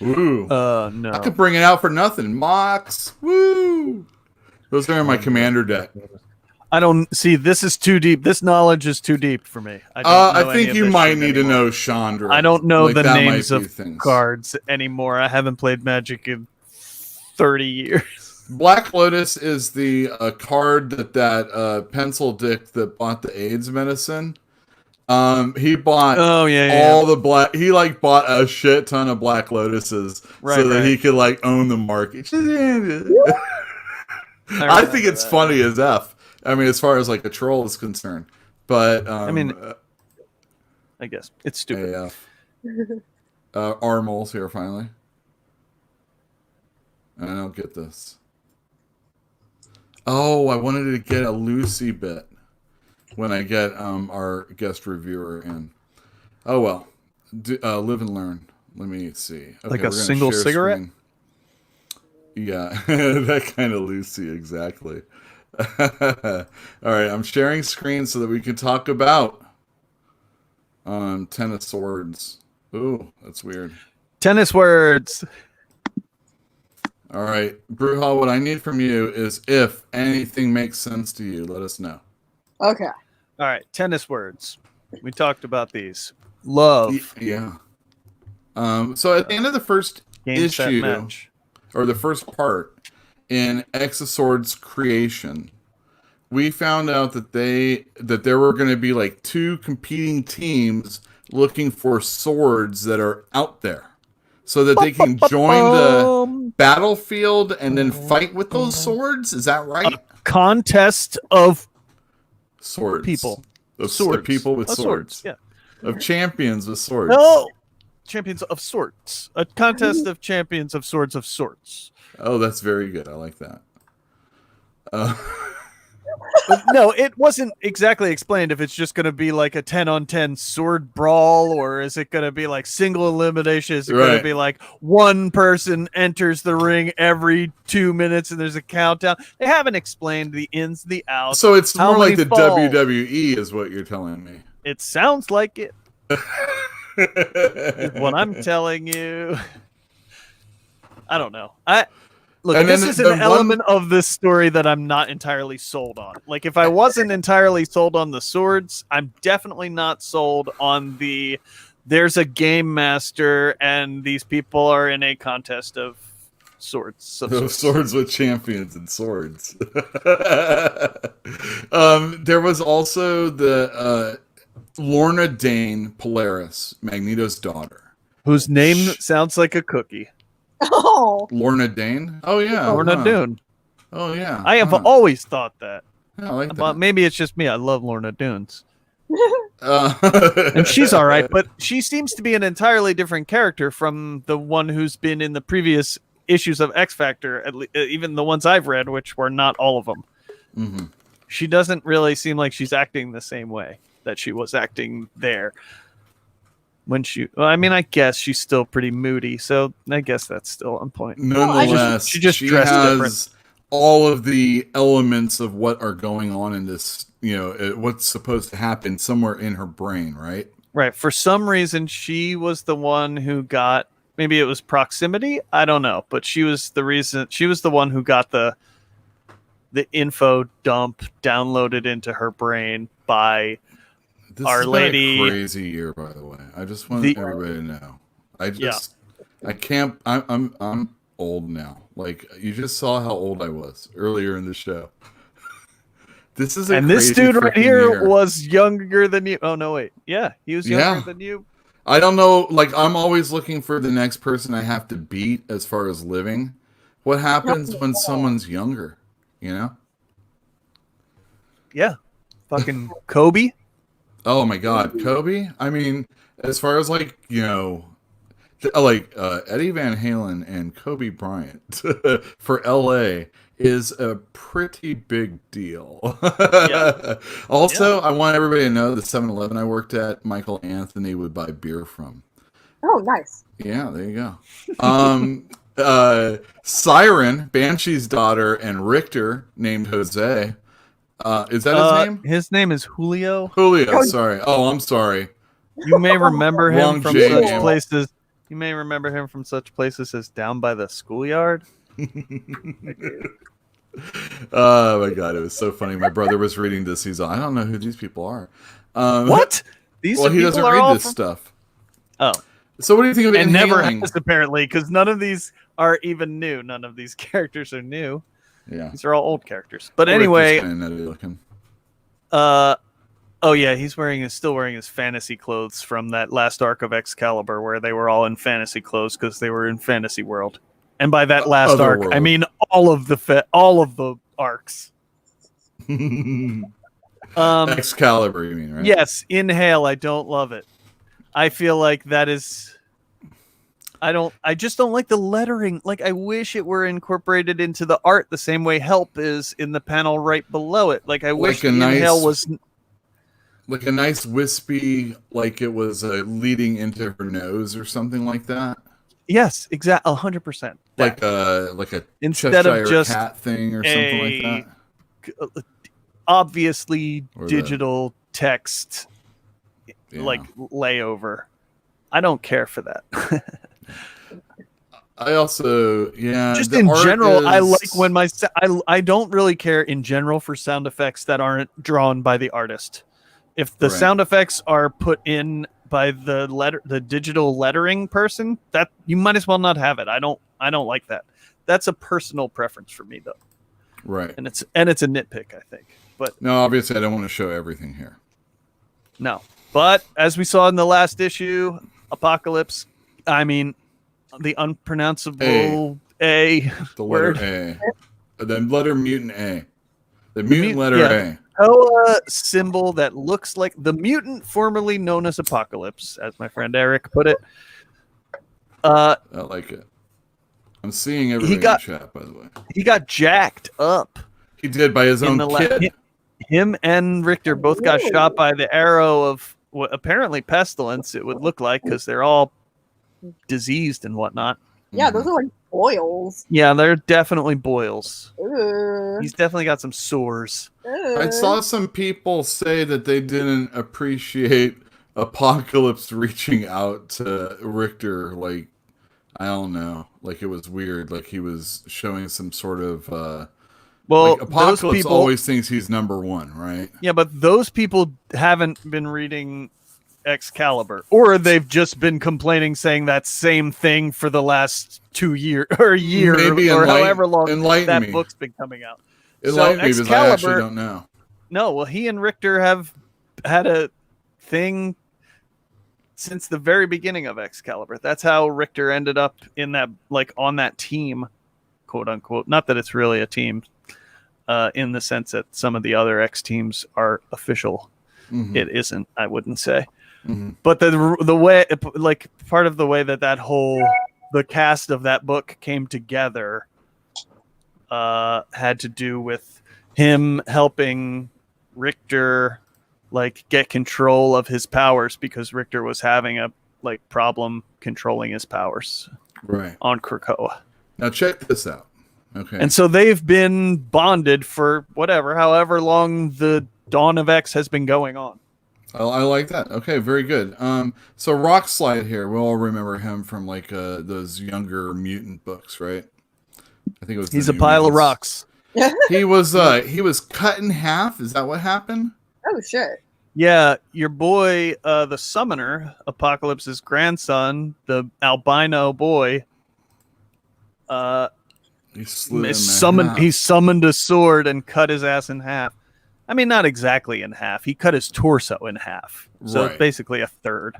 Ooh. No. I could bring it out for nothing. Mox. Woo! Those are in my commander deck. I don't see. This is too deep. This knowledge is too deep for me. I don't know I any think of you this might shit need to anymore. know Chandra. I don't know Like, the that names might be of things. cards anymore. I haven't played Magic in 30 years. Black Lotus is the card that pencil dick that bought the AIDS medicine. He bought Oh yeah. all the black. He like bought a shit ton of Black Lotuses so that he could like own the market. I think it's funny as F. I mean, as far as like a troll is concerned, but I mean, I guess it's stupid. AF. Armol's here finally. I don't get this. Oh, I wanted to get a Lucy bit when I get our guest reviewer in. Oh well, live and learn. Let me see. Okay, Like a we're gonna single share cigarette? screen. Yeah, that kind of Lucy, exactly. All right, I'm sharing screen so that we can talk about Ten of Swords. Ooh, that's weird. Tennis words. All right, Bruja, what I need from you is if anything makes sense to you, let us know. Okay. All right, tennis words. We talked about these. Love. Yeah. So at the end of the first Game set issue, match. or the first part in X of Swords creation, we found out that there were going to be like two competing teams looking for swords that are out there, so that they can join the battlefield and then fight with those swords. Is that right? Contest of Swords. people. Of Swords. people with Of swords. Yeah. Of champions with swords. No. Champions of sorts. A contest of champions of swords of sorts. Oh, that's very good. I like that. But no, it wasn't exactly explained if it's just going to be like a 10-on-10 sword brawl, or is it going to be like single elimination? Is it going Right. to be like one person enters the ring every 2 minutes and there's a countdown? They haven't explained the ins, the outs. So it's How more like many the falls? WWE is what you're telling me. It sounds like it. Is what I'm telling you. I don't know. Look, And this then is the an element of this story that I'm not entirely sold on. Like, if I wasn't entirely sold on the swords, I'm definitely not sold on the there's a game master and these people are in a contest of swords. Those swords with champions and swords. There was also the Lorna Dane Polaris, Magneto's daughter. Whose name sounds like a cookie. Oh, Lorna Dane? Oh, yeah. Lorna huh. Doone. Oh, yeah. I have always thought that. Yeah, I like But that. maybe it's just me. I love Lorna Doones. And And she's all right, but she seems to be an entirely different character from the one who's been in the previous issues of X Factor, even the ones I've read, which were not all of them. Mm-hmm. She doesn't really seem like she's acting the same way that she was acting there. I guess she's still pretty moody, so I guess that's still on point. Nonetheless, she just dressed has different. all of the elements of what are going on in this, what's supposed to happen somewhere in her brain, right? Right. For some reason, she was the one who got, maybe it was proximity. I don't know, but she was the one who got the info dump downloaded into her brain by This Our has Lady. been a crazy year, by the way. I just want everybody to know. I can't. I'm old now. Like, you just saw how old I was earlier in the show. This is this dude right here year. was younger than you. Oh no, wait. Yeah, he was younger than you. I don't know. Like, I'm always looking for the next person I have to beat as far as living. What happens when someone's younger? Yeah, fucking Kobe. Oh my God, Kobe. I mean, as far as like Eddie Van Halen and Kobe Bryant for LA is a pretty big deal. Yeah. Also, I want everybody to know the 7-Eleven I worked at, Michael Anthony would buy beer from. oh, nice. Yeah, there you go. Siren, Banshee's daughter, and Richter, named Jose. Is that his name? His name is Julio. Julio, sorry. Oh, I'm sorry. You may remember him Wrong from J such name. places. You may remember him from such places as Down by the Schoolyard. Oh my God, it was so funny. My brother was reading this. He's like, I don't know who these people are. What? These Well, he people doesn't are read all this stuff. Oh, So what do you think of and never inhaling? has apparently, because none of these are even new. None of these characters are new. Yeah. These are all old characters. But Richter's anyway, kinda nutty looking. oh yeah, he's still wearing his fantasy clothes from that last arc of Excalibur, where they were all in fantasy clothes because they were in fantasy world. And by that last arc, Otherworld. I mean all of the arcs. Excalibur, you mean, right? Yes, Inhale. I don't love it. I feel like that is. I just don't like the lettering. Like, I wish it were incorporated into the art the same way Help is in the panel right below it. Like, I wish the Inhale was like a nice wispy, like it was leading into her nose or something like that. Yes, exactly, 100%. Like a Instead of Cheshire just cat thing or something like that. Obviously Or digital text like layover. I don't care for that. I also, just the in art general, I is- like when I don't really care in general for sound effects that aren't drawn by the artist. If the Right. sound effects are put in by the digital lettering person, that you might as well not have it. I don't like that. That's a personal preference for me though. Right. And it's a nitpick, I think. But No, obviously I don't want to show everything here. no. But as we saw in the last issue, Apocalypse, I mean, the unpronounceable A. The word. letter A. The letter mutant A. The mutant letter yeah. Hoa symbol that looks like the mutant formerly known as Apocalypse, as my friend Eric put it. I like it. I'm seeing everything in chat, by the way. He got jacked up. He did by his own kid. Him and Richter both got shot by the arrow of what apparently pestilence, it would look like, because they're all diseased and whatnot. Yeah, those are like boils. Yeah, they're definitely boils. Ugh. He's definitely got some sores. I saw some people say that they didn't appreciate Apocalypse reaching out to Richter, like, I don't know, like it was weird, like he was showing some sort of Well, like those Apocalypse people, always thinks he's number one, right? yeah, but those people haven't been reading Excalibur, or they've just been complaining, saying that same thing for the last 2 years or a year, Maybe or however long enlighten that me. book's been coming out. So Enlighten me, because I actually Excalibur, don't know. no, well, he and Richter have had a thing since the very beginning of Excalibur. That's how Richter ended up in that, like, on that team, quote unquote. Not that it's really a team, in the sense that some of the other X teams are official. Mm-hmm. It isn't, I wouldn't say. Mm-hmm. But the way, like, part of the way that whole, the cast of that book came together had to do with him helping Richter, like, get control of his powers, because Richter was having a, like, problem controlling his powers Right. on Krakoa. Now check this out. Okay. And so they've been bonded for however long the Dawn of X has been going on. I like that. Okay, very good. So Rockslide here, we all remember him from like those younger mutant books, right? I think it was. He's the a New pile of Mutants. rocks. He was cut in half. Is that what happened? Oh shit. Yeah, your boy, the Summoner, Apocalypse's grandson, the albino boy, He slid him summoned. in half. He summoned a sword and cut his ass in half. I mean, not exactly in half. He cut his torso in half, so Right. it's basically a third.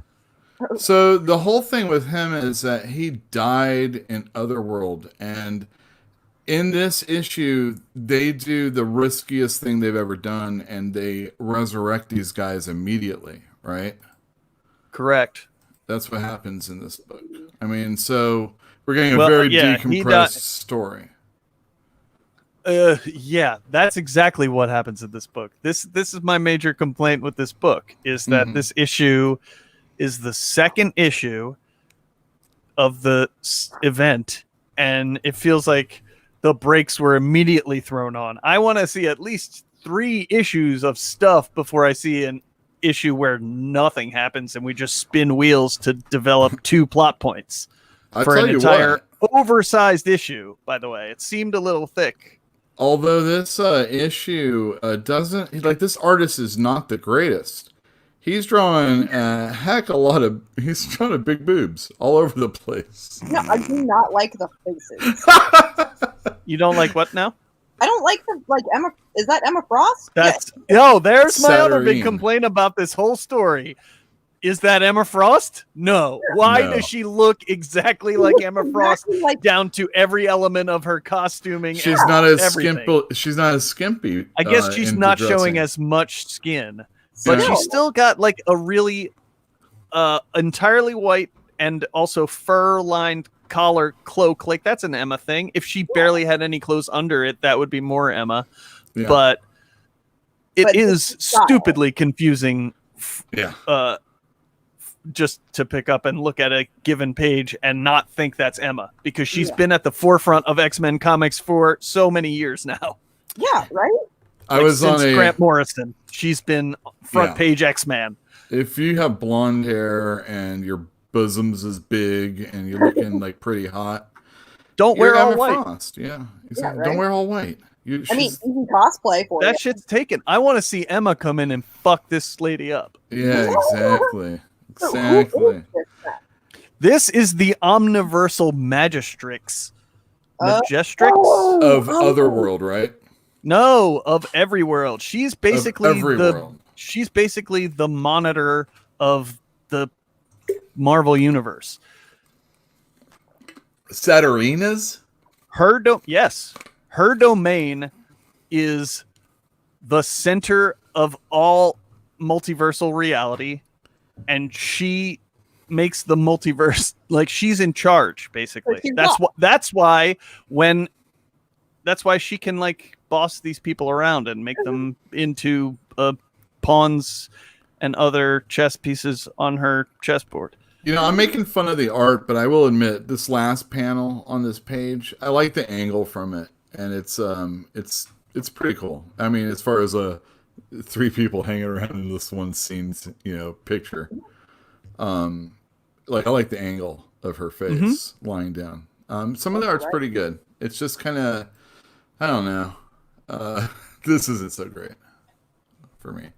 So the whole thing with him is that he died in Otherworld, and in this issue, they do the riskiest thing they've ever done, and they resurrect these guys immediately, right? Correct. That's what happens in this book. I mean, so we're getting a Well, very yeah, decompressed story. Yeah, that's exactly what happens in this book. This is my major complaint with this book, is that this issue is the second issue of the event, and it feels like the brakes were immediately thrown on. I want to see at least 3 issues of stuff before I see an issue where nothing happens and we just spin wheels to develop 2 plot points for an entire oversized issue. By the way, it seemed a little thick. Although this issue doesn't, like, this artist is not the greatest. He's drawing he's drawing big boobs all over the place. No, I do not like the faces. You don't like what now? I don't like Emma. Is that Emma Frost? There's my other big Saturnine. complaint about this whole story. Is that Emma Frost? No. Why No. does she look exactly like Emma Frost, Exactly like- down to every element of her costuming? She's and not as everything? skimpy. She's not as skimpy. I guess she's into not dressing. showing as much skin, but Yeah. she's still got like a really entirely white and also fur-lined collar cloak. Like, that's an Emma thing. If she barely had any clothes under it, that would be more Emma. Yeah. But it But is it's style. stupidly confusing. Yeah. Just to pick up and look at a given page and not think that's Emma, because she's been at the forefront of X-Men comics for so many years now. Yeah, right? I was since on a. Grant Morrison. She's been front Yeah. page X-Man. If you have blonde hair and your bosoms is big and you're looking like pretty hot, Don't you're wear all Emma white. Frost. Yeah, exactly. right? Don't wear all white. I mean, She's- you can cosplay for That it. shit's taken. I want to see Emma come in and fuck this lady up. yeah, exactly, So who exactly. is this then? This is the Omniversal Magistrix. Magistrix? Of Otherworld, right? No, of Everyworld. She's basically Everyworld. she's basically the monitor of the Marvel universe. Saturnina's? Her domain is the center of all multiversal reality, and she makes the multiverse, like, she's in charge basically. But she's That's why she can, like, boss these people around and make them into pawns and other chess pieces on her chessboard. You know, I'm making fun of the art, but I will admit this last panel on this page, I like the angle from it, and it's pretty cool. I mean, as far as three people hanging around in this one scene's, picture. Like I like the angle of her face lying down. Some of the art's pretty good. It's just kind of, I don't know. This isn't so great for me.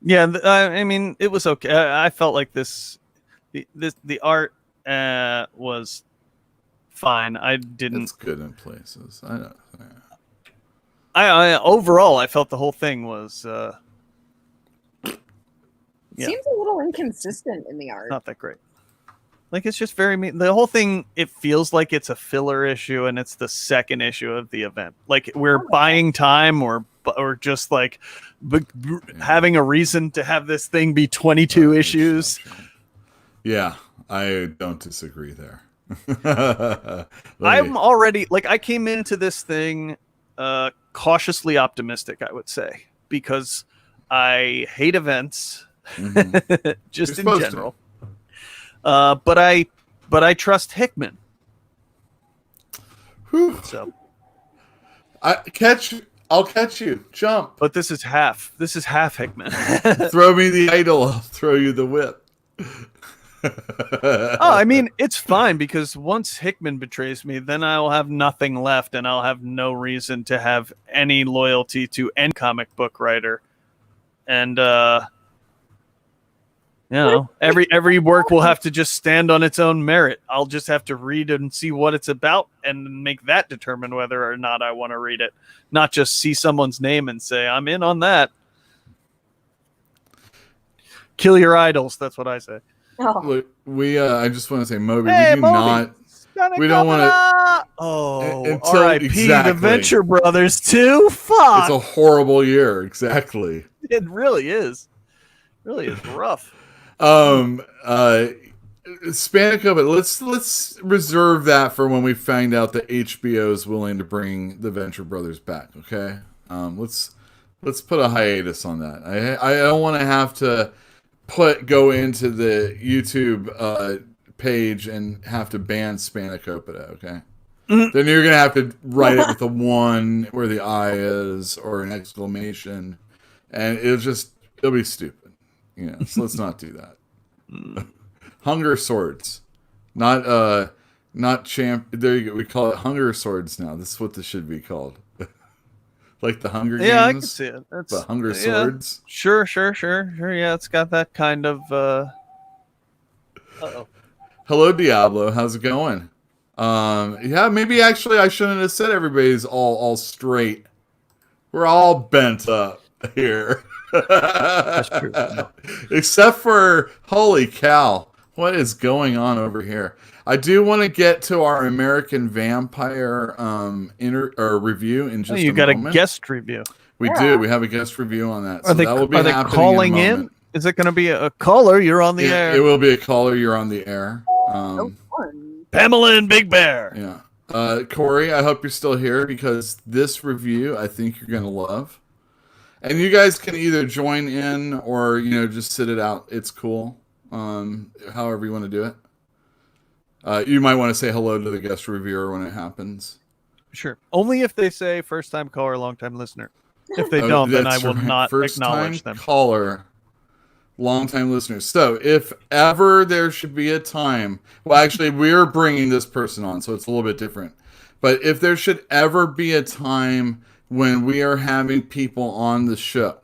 Yeah, I mean, it was okay. I felt like the art was fine. I didn't. It's good in places. I don't. I overall, I felt the whole thing was Seems a little inconsistent in the art. not that great. Like it's just very the whole thing. It feels like it's a filler issue, and it's the second issue of the event. Like we're buying time, or just like having a reason to have this thing be 22 issues. Yeah, I don't disagree there. I'm already like I came into this thing cautiously optimistic, I would say, because I hate events just in general. But I trust Hickman. Whew. So I'll catch you. Jump. But this is half Hickman. Throw me the idol. I'll throw you the whip. I mean, it's fine because once Hickman betrays me, then I'll have nothing left, and I'll have no reason to have any loyalty to any comic book writer. And every work will have to just stand on its own merit. I'll just have to read and see what it's about and make that determine whether or not I want to read it. Not just see someone's name and say, I'm in on that. Kill your idols. That's what I say. Oh. Look, I just want to say, Moby, Hey, we do Moby. not. We don't want to. Oh, R.I.P. The Venture Brothers too. Fuck. It's a horrible year. Exactly. It really is. Really is rough. Spanico, but let's reserve that for when we find out that HBO is willing to bring the Venture Brothers back. Okay. Let's put a hiatus on that. I don't want to have to go into the YouTube page and have to ban Spanakopita, okay? Then you're gonna have to write it with a 1 where the I is or an exclamation, and it'll be stupid, So let's not do that. Hunger Swords, not champ. There you go. We call it Hunger Swords now. This is what this should be called. Like the Hunger Games. Yeah, I can see it. That's but Hunger Swords. Sure. Yeah, it's got that kind of. Hello, Diablo. How's it going? Yeah, maybe actually I shouldn't have said everybody's all straight. We're all bent up here. That's true. No. Except for, holy cow, what is going on over here? I do want to get to our American Vampire review in just a moment. You got a guest review. We do. We have a guest review on that. Are they calling in? Is it going to be a caller? You're on the air. It will be a caller. You're on the air. Pamela and Big Bear. Yeah. Corey, I hope you're still here because this review I think you're going to love. And you guys can either join in or, just sit it out. It's cool. However you want to do it. You might want to say hello to the guest reviewer when it happens. Sure. Only if they say first time caller, long time listener. If they don't, then I will not acknowledge them. Caller, long time listeners. So if ever there should be a time, well, actually, we're bringing this person on, so it's a little bit different. But if there should ever be a time when we are having people on the show,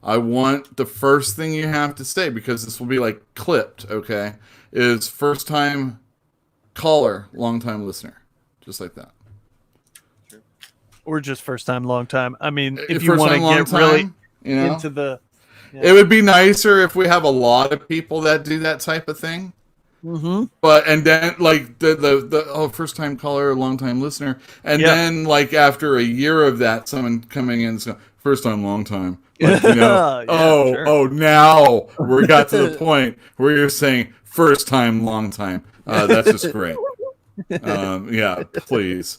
I want the first thing you have to say, because this will be like clipped, okay, is first time caller, long time listener. Just like that. Or just first time, long time. I mean, if you first want to time, get really time, into the... Yeah. It would be nicer if we have a lot of people that do that type of thing. Mm-hmm. But, and then, like, the first time caller, long time listener. And then, like, after a year of that, someone coming in and saying, first time, long time. Like, sure. Now we got to the point where you're saying first time, long time. That's just great. Yeah, please.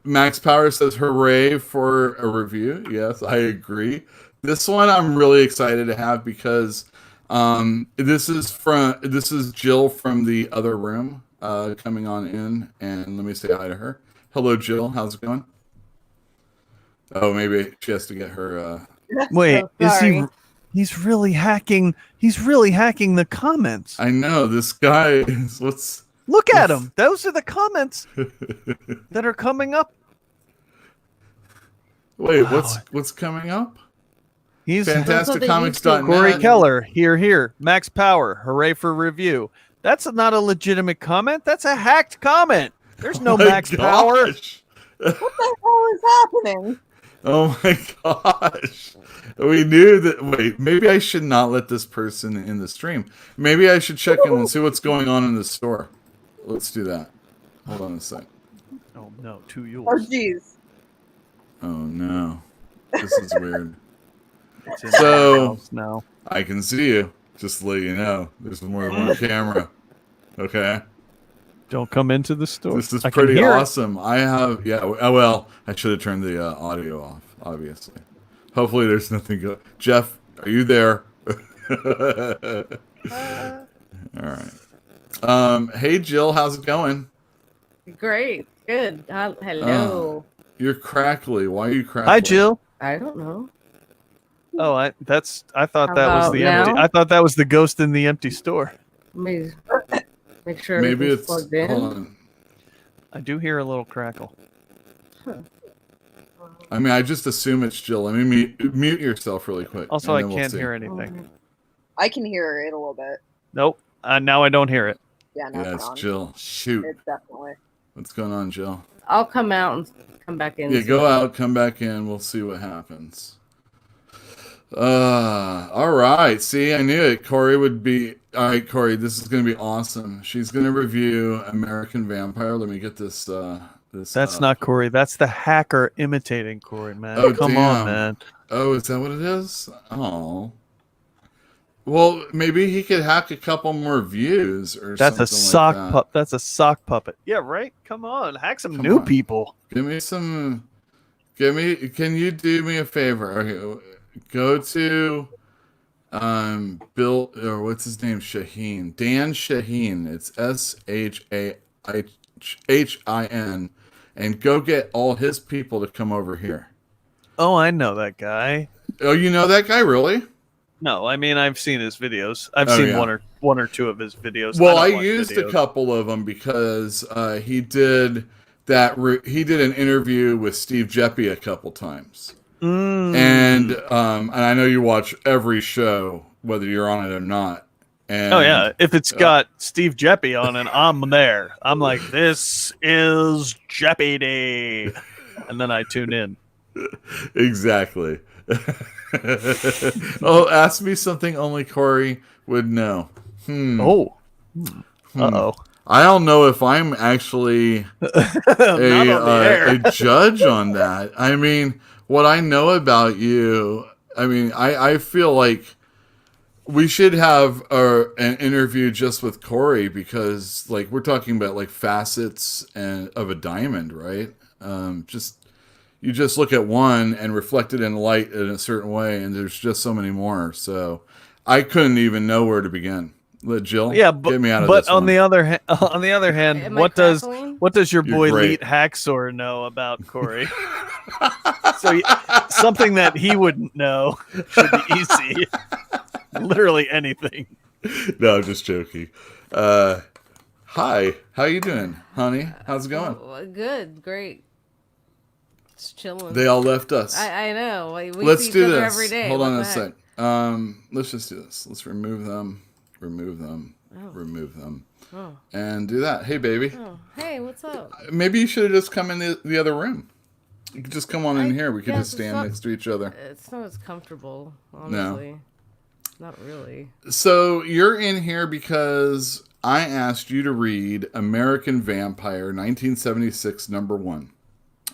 Max Power says hooray for a review. Yes, I agree. This one I'm really excited to have because this is Jill from the other room coming on in, and let me say hi to her. Hello, Jill. How's it going? Oh, maybe she has to get her Wait, So is he? sorry. He's really hacking. He's really hacking the comments. I know this guy is. Let's. Look at him. Those are the comments that are coming up. Wait, Wow. what's coming up? He's FantasticComics.net. Corey Keller. Here. Max Power. Hooray for review. That's not a legitimate comment. That's a hacked comment. There's no Oh my Max Power. gosh. What the hell is happening? Oh my gosh. We knew that. Wait, maybe I should not let this person in the stream. Maybe I should check in and see what's going on in the store. Let's do that. Hold on a sec. Oh no, 2 Oh, yours. jeez. Oh no. This is weird. It's in So- my house now. I can see you. Just to let you know. There's more than one camera. Okay. Don't come into the store. This is I can pretty hear it. awesome. I have, yeah. Well, I should have turned the audio off, obviously. Hopefully, there's nothing. Jeff, are you there? All right. Hey, Jill, how's it going? Great. Good. Hello. You're crackly. Why are you crackly? Hi, Jill. I don't know. Oh, I thought How that was about the now? empty. I thought that was the ghost in the empty store. Let me make sure Maybe everything's it's. plugged in. Hold on. I do hear a little crackle. I mean, I just assume it's Jill. Let me mute yourself really quick. Also, and I then can't see. hear anything. I can hear it a little bit. Nope. Now I don't hear it. Yeah, no, Yeah, it's it's on. Jill. Shoot. It's definitely. What's going on, Jill? I'll come out and come back in. Yeah, go out, come back in. We'll see what happens. All right. See, I knew it. Corey would be. All right, Corey, this is going to be awesome. She's going to review American Vampire. Let me get this. That's not Corey. That's the hacker imitating Corey, man. Oh, Come damn. on, man. Oh, is that what it is? Oh. Well, maybe he could hack a couple more views or That's something a sock like that. pup. That's a sock puppet. Yeah, right. Come on, hack some Come new on. people. Give me some. Can you do me a favor? Okay, go to Bill, or what's his name? Shaheen. Dan Shaheen. It's SHAHIN, and go get all his people to come over here. Oh, I know that guy. Oh, you know that guy, really? No, I mean I've seen his videos. I've Oh, seen yeah. one or two of his videos. Well, don't I watch used a videos. couple of them because he did that. He did an interview with Steve Jeppy a couple times, and I know you watch every show, whether you're on it or not. And, Oh yeah, if it's got Steve Jeppy on it, I'm there. I'm like, this is Jeppy Day, and then I tune in. Exactly. Oh, ask me something only Corey would know. Oh, uh-oh. I don't know if I'm actually Not on the air. a judge on that. I mean, what I know about you, I mean, I feel like we should have an interview just with Corey because, like, we're talking about like facets of a diamond, right? You just look at one and reflect it in light in a certain way, and there's just so many more. So I couldn't even know where to begin. Let Jill, Yeah, get me out of but this on one. the other hand, Am I what does crackling? your You're boy great. Leet Hacksaw know about Corey? Something that he wouldn't know should be easy. Literally anything. No, I'm just joking. Hi, how you doing, honey? How's it going? Oh, good, great. Just chilling. They all left us. I know. We Let's see each do other this. every day. Hold What on the a heck? sec. Let's just do this. Let's remove them, Oh. and do that. Hey, baby. Oh. Hey, what's up? Maybe you should have just come in the other room. You could just come on in here. We could guess just it's stand not- next to each other. It's not as comfortable, honestly. Not really. So you're in here because I asked you to read American Vampire 1976 #1.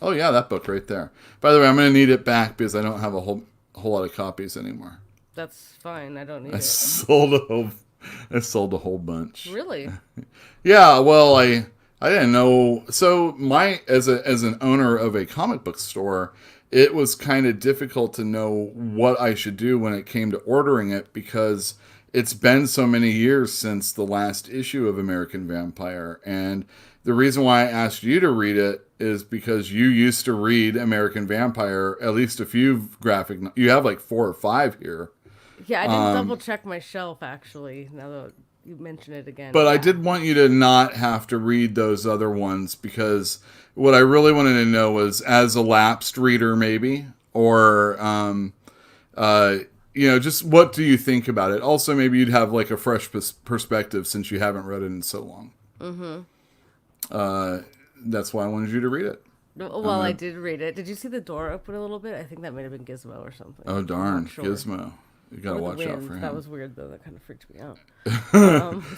Oh yeah, that book right there. By the way, I'm going to need it back because I don't have a whole lot of copies anymore. That's fine. I don't need I it. sold a whole bunch. Really? Yeah, well, I didn't know. So as an owner of a comic book store, it was kind of difficult to know what I should do when it came to ordering it because it's been so many years since the last issue of American Vampire. And the reason why I asked you to read it is because you used to read American Vampire, at least a few graphic. You have like 4 or 5 here. Yeah, I didn't double check my shelf actually. Now that you mention it again, But yeah. I did want you to not have to read those other ones, because what I really wanted to know was, as a lapsed reader, maybe, or just what do you think about it? Also, maybe you'd have like a fresh perspective since you haven't read it in so long. That's why I wanted you to read it. Well, I did read it. Did you see the door open a little bit? I think that might have been Gizmo or something. Oh, darn. I'm not sure. Gizmo. You gotta watch out for him. That was weird, though. That kind of freaked me out.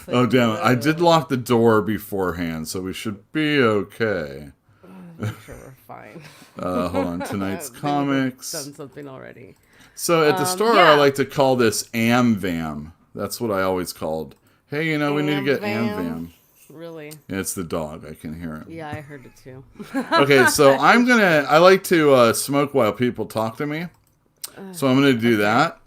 Oh, damn it. I did lock the door beforehand, so we should be okay. I'm sure we're fine. Hold on. Tonight's They comics. done something already. So at the store, yeah. I like to call this Am-Vam. That's what I always called. Hey, we need to get Am-Vam. Really? It's the dog. I can hear it. Yeah, I heard it too. Okay, so I like to smoke while people talk to me. So I'm going to do that.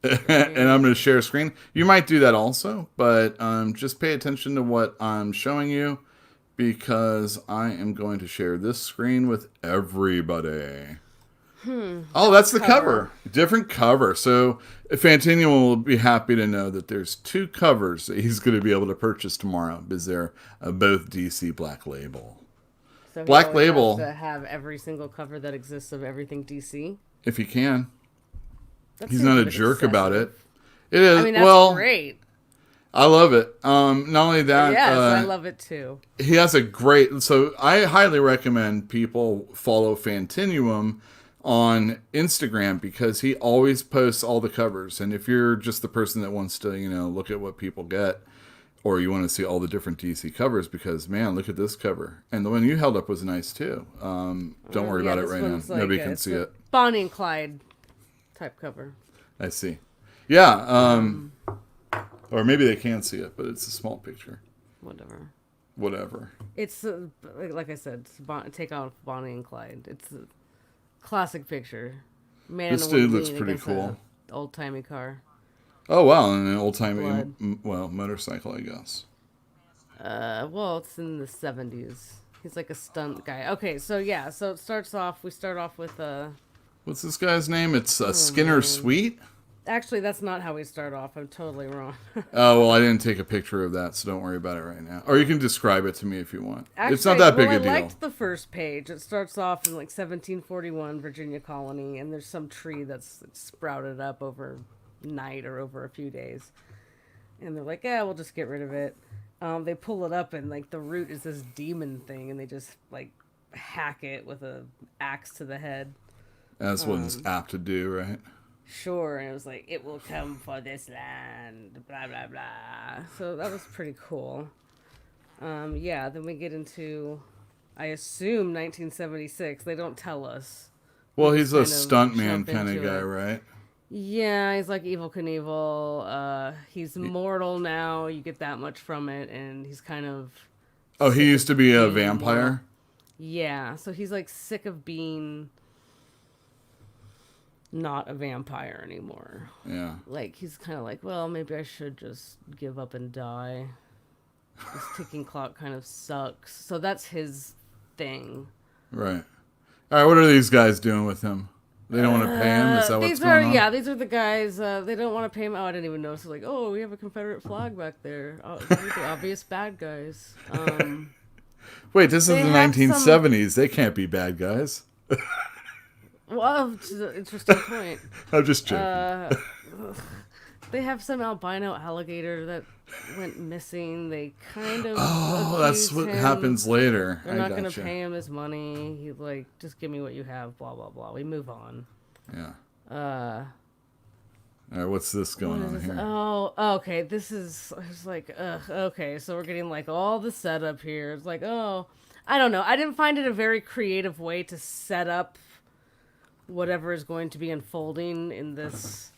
And I'm going to share a screen. You might do that also, but just pay attention to what I'm showing you, because I am going to share this screen with everybody. Oh, that's the cover. Different cover. So Fantinian will be happy to know that there's 2 covers that he's going to be able to purchase tomorrow, because they're both DC Black Label. So Black he always Label. has to have every single cover that exists of everything DC. If he can. That He's seems not a bit jerk about it. excessive. It is. I mean, that's well, great. I love it. Not only that, Yes, I love it too. he has a great. So I highly recommend people follow Fantinuum on Instagram, because he always posts all the covers. And if you're just the person that wants to, look at what people get, or you want to see all the different DC covers, because man, look at this cover. And the one you held up was nice too. Don't worry about it right now. Nobody can see it. Bonnie and Clyde type cover. I see. Yeah. Or maybe they can see it, but it's a small picture. Whatever. It's like I said, take out Bonnie and Clyde. It's a classic picture. Man, This dude looks pretty cool. Old timey car. Oh wow, and an old timey motorcycle, I guess. Well, it's in the 70s. He's like a stunt guy. Okay, so yeah, so it starts off. We start off with What's this guy's name? It's Skinner Sweet. Actually, that's not how we start off. I'm totally wrong. Oh, well, I didn't take a picture of that, so don't worry about it right now. Or you can describe it to me if you want. Actually, it's not that big a deal. I liked the first page. It starts off in like 1741 Virginia colony, and there's some tree that's sprouted up overnight or over a few days. And they're like, yeah, we'll just get rid of it. They pull it up, and like the root is this demon thing, and they just like hack it with a axe to the head. That's what it's apt to do, right? Sure, and it was like, it will come for this land, blah, blah, blah. So that was pretty cool. Yeah, then we get into, I assume, 1976. They don't tell us. Well, he's a kind of stuntman jump kind of into guy, it. right? Yeah, he's like Evel Knievel. He's mortal now. You get that much from it, and he's kind of... Oh, he used to be a being vampire? mortal. Yeah, so he's like sick of being not a vampire anymore. Yeah. Like, he's kind of like, well, maybe I should just give up and die. This ticking clock kind of sucks. So that's his thing. Right. All right, what are these guys doing with him? They don't want to pay him? Is that what's going on? Yeah, these are the guys. They don't want to pay him. Oh, I didn't even know. So like, oh, we have a Confederate flag back there. Oh, they're the obvious bad guys. Wait, this is the They have 1970s. They can't be bad guys. Well, which is an interesting point. I'm just joking. They have some albino alligator that went missing. They kind of That's accuse what him. happens later. They're I not going to gotcha. pay him his money. He's like, just give me what you have, blah, blah, blah. We move on. Yeah. All right, what's this going on here? Oh, okay. This is, it's like, okay. So we're getting like all the setup here. It's like, oh, I don't know. I didn't find it a very creative way to set up whatever is going to be unfolding in this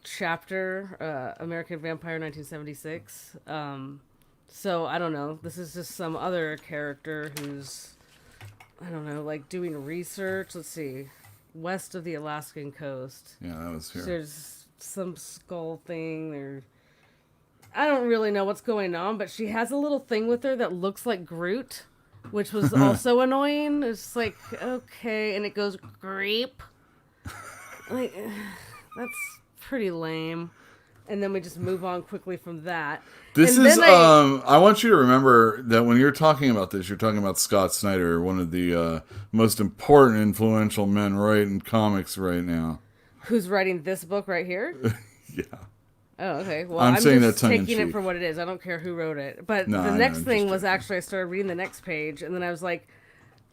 chapter, American Vampire 1976. So I don't know. This is just some other character who's, I don't know, like doing research. Let's see. West of the Alaskan coast. Yeah, that was here. There's some skull thing there. I don't really know what's going on, but she has a little thing with her that looks like Groot. which was also annoying. It's like, okay, and it goes creep. Like, that's pretty lame. And then we just move on quickly from that. This And is, then I want you to remember that when you're talking about this, you're talking about Scott Snyder, one of the most important, influential men writing comics right now. Who's writing this book right here? Yeah. Oh, okay. Well, I'm I'm saying just that tongue in taking it cheek. for what it is. I don't care who wrote it. But No, the I know, next I'm thing just was joking. actually I started reading the next page, and then I was like,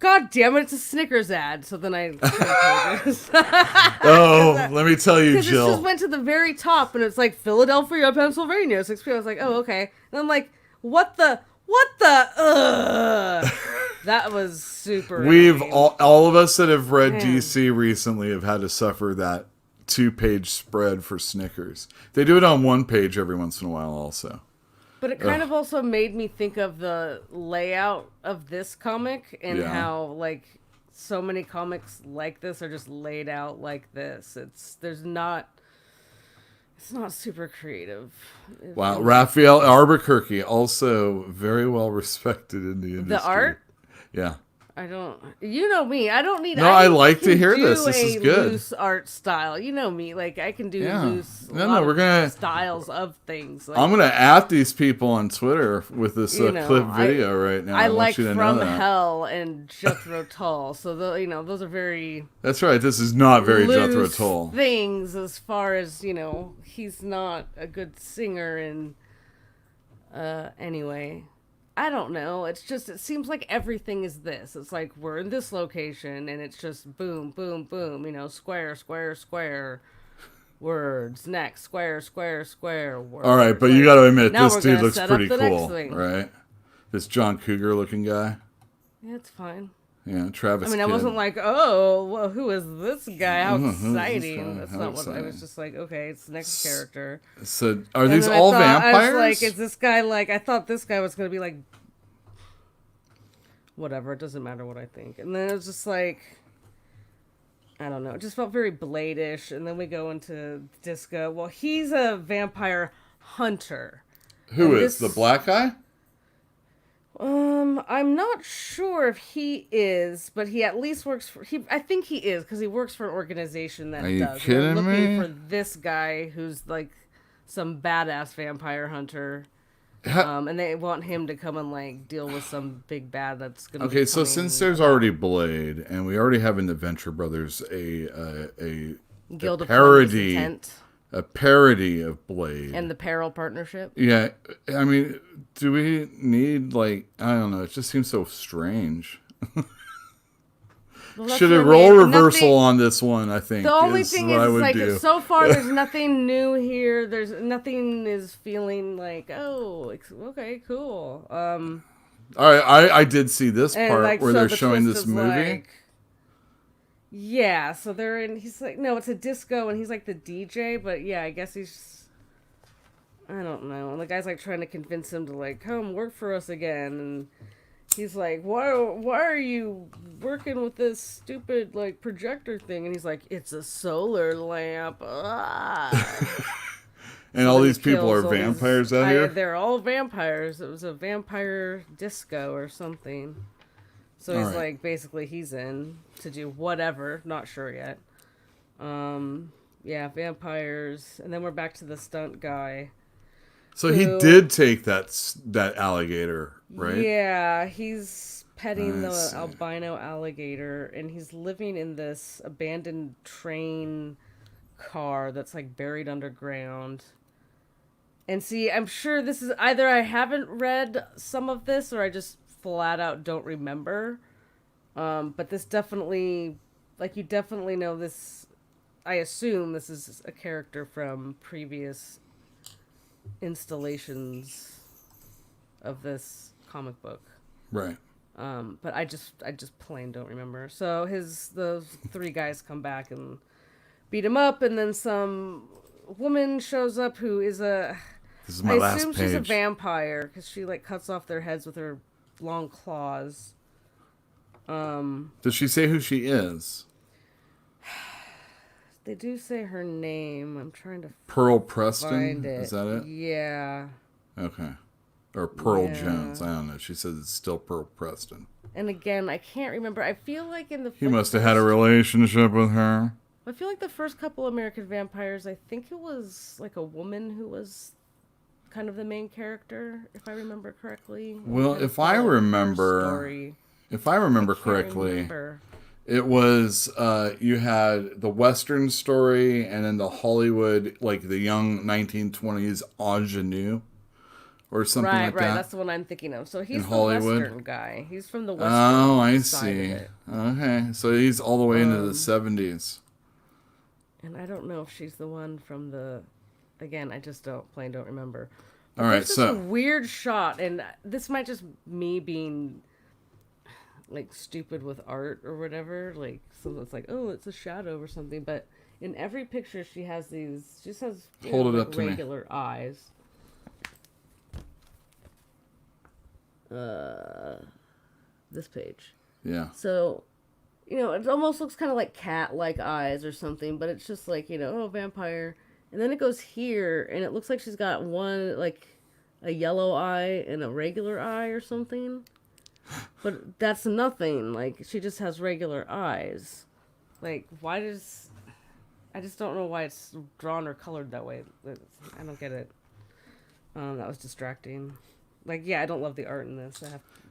God damn it, it's a Snickers ad. So then I turned pages. Oh, let me tell you, Because it just Jill. went to the very top, and it's like, Philadelphia, Pennsylvania, 6 p.m. I was like, oh, okay. And I'm like, what the, ugh. That was super We've annoying. all of us that have read Man. DC recently have had to suffer that 2-page spread for Snickers. They do it on 1 page every once in a while also. But it kind of also made me think of the layout of this comic and Yeah. how, like, so many comics like this are just laid out like this. It's not super creative. Wow, Raphael Albuquerque, also very well respected in the industry. The art? Yeah. I don't. You know me. I don't need. No, I like can to hear do this. This is a good. Loose art style. You know me. Like I can do Yeah. loose. No, lot we're of gonna- styles of things. Like, I'm going to at these people on Twitter with this You know, clip video right now. I want like you to know From that. Hell and Jethro Tull. So those are very That's right. This is not very Jethro loose Tull. things as far as he's not a good singer and anyway. I don't know. It's just, it seems like everything is this. It's like, we're in this location, and it's just boom, boom, boom, square, square, square, words, next, square, square, square, words. All right, but you got to admit, Now this we're dude gonna looks set up pretty the next cool, thing. right? This John Cougar looking guy. Yeah, it's fine. Yeah, Travis I mean, I Kidd. wasn't like, oh, well, who is this guy? How who's this exciting. guy? That's How not what I exciting. was just like, okay, it's the next character. So, are And these then I all thought- vampires? I was like, is this guy like, I thought this guy was going to be like, whatever, it doesn't matter what I think. And then it was just like, I don't know, it just felt very Blade-ish. And then we go into Disco. Well, he's a vampire hunter. Who and is this- the black guy? I'm not sure if he is, but he at least works for, I think he is, because he works for an organization that Are you does. And kidding they're looking me? for this guy who's like some badass vampire hunter. And they want him to come and like deal with some big bad that's gonna. Okay, be so coming since there's already Blade, and we already have in the Venture Brothers Guild of parody, Columbus Intent a parody of Blade, and the Peril Partnership. yeah, I mean, do we need I don't know? It just seems so strange. Well, that's Should what have I roll mean. reversal Nothing- on this one. I think The only is thing what I is, would like, do. so far, there's nothing new here. There's nothing is feeling like, oh, okay, cool. All right, I did see this And part like, where so they're the showing twist this is, movie. like, yeah, so they're in. He's like, no, it's a disco, and he's like the DJ. But yeah, I guess he's. I don't know. And the guy's like trying to convince him to like come work for us again, and he's like, why are you working with this stupid like projector thing? And he's like, it's a solar lamp. Ah. And all Then he these people are kills all these- vampires out here. They're all vampires. It was a vampire disco or something. So he's All right. like, basically, he's in to do whatever. Not sure yet. Yeah, vampires, and then we're back to the stunt guy. So he who- did take that alligator, right? Yeah, he's petting I the see. albino alligator, and he's living in this abandoned train car that's like buried underground. And see, I'm sure this is either I haven't read some of this or I just flat out don't remember. But this definitely, like, you definitely know this. I assume this is a character from previous installations of this comic book. Right. But I just plain don't remember. So the 3 guys come back and beat him up, and then some woman shows up who is This is my I last assume page. she's a vampire because she like cuts off their heads with her long claws. Does she say who she is? They do say her name. I'm trying to Pearl Preston? find it. Is that it? Yeah. Okay. Or Pearl Yeah. Jones. I don't know. She says it's still Pearl Preston. And again, I can't remember. I feel like in the He must have had a relationship with her. I feel like the first couple American Vampires, I think it was like a woman who was kind of the main character, if I remember correctly. Well, Kind of if I the first remember, story. if I remember I can't correctly, remember. it was you had the Western story and then the Hollywood, like the young 1920s ingenue or something Right, like right. that. That's the one I'm thinking of. So he's In the Hollywood? Western guy. He's from the Western Oh, I side see. of it. Okay, so he's all the way into the 70s. And I don't know if she's the one from the. Again, I just don't remember. All right, This is a so weird shot, and this might just me being like stupid with art or whatever. Like someone's like, "Oh, it's a shadow or something," but in every picture she has these. She just has Hold it like up to me. regular eyes. This page. yeah. So, it almost looks kind of like cat-like eyes or something, but it's just like, oh, vampire. And then it goes here, and it looks like she's got one, like, a yellow eye and a regular eye or something. But that's nothing. Like, she just has regular eyes. Like, why does... I just don't know why it's drawn or colored that way. I don't get it. That was distracting. Like, yeah, I don't love the art in this,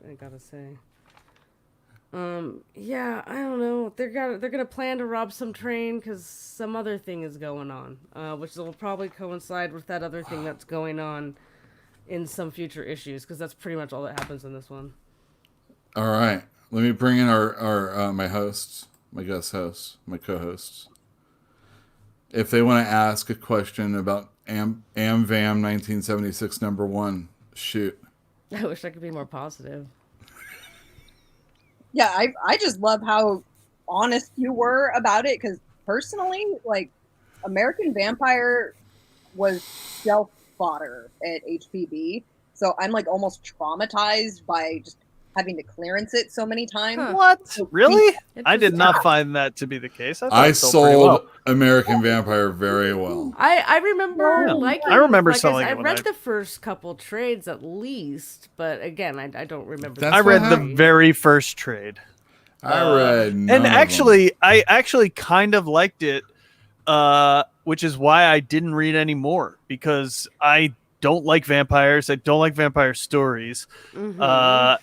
I gotta say. Yeah, I don't know. They're gonna plan to rob some train because some other thing is going on, which will probably coincide with that other thing that's going on in some future issues, because that's pretty much all that happens in this one. All right. Let me bring in our my hosts, my guest hosts, my co-hosts. If they want to ask a question about AmVam 1976 #1, shoot. I wish I could be more positive. Yeah, I just love how honest you were about it, because personally, like, American Vampire was shelf fodder at HPB, so I'm like almost traumatized by just having to clearance it so many times. Huh. What? Really? I did Interesting. not find that to be the case. I, thought I it sold pretty sold well. American Vampire very well. I remember Yeah. liking. I remember like selling I it when read I- the first couple trades at least, but again, I don't remember. That's I what read the happened. very first trade. I read none And of actually, I actually kind of liked it, which is why I didn't read any more, because I don't like vampires. I don't like vampire stories. Mhm.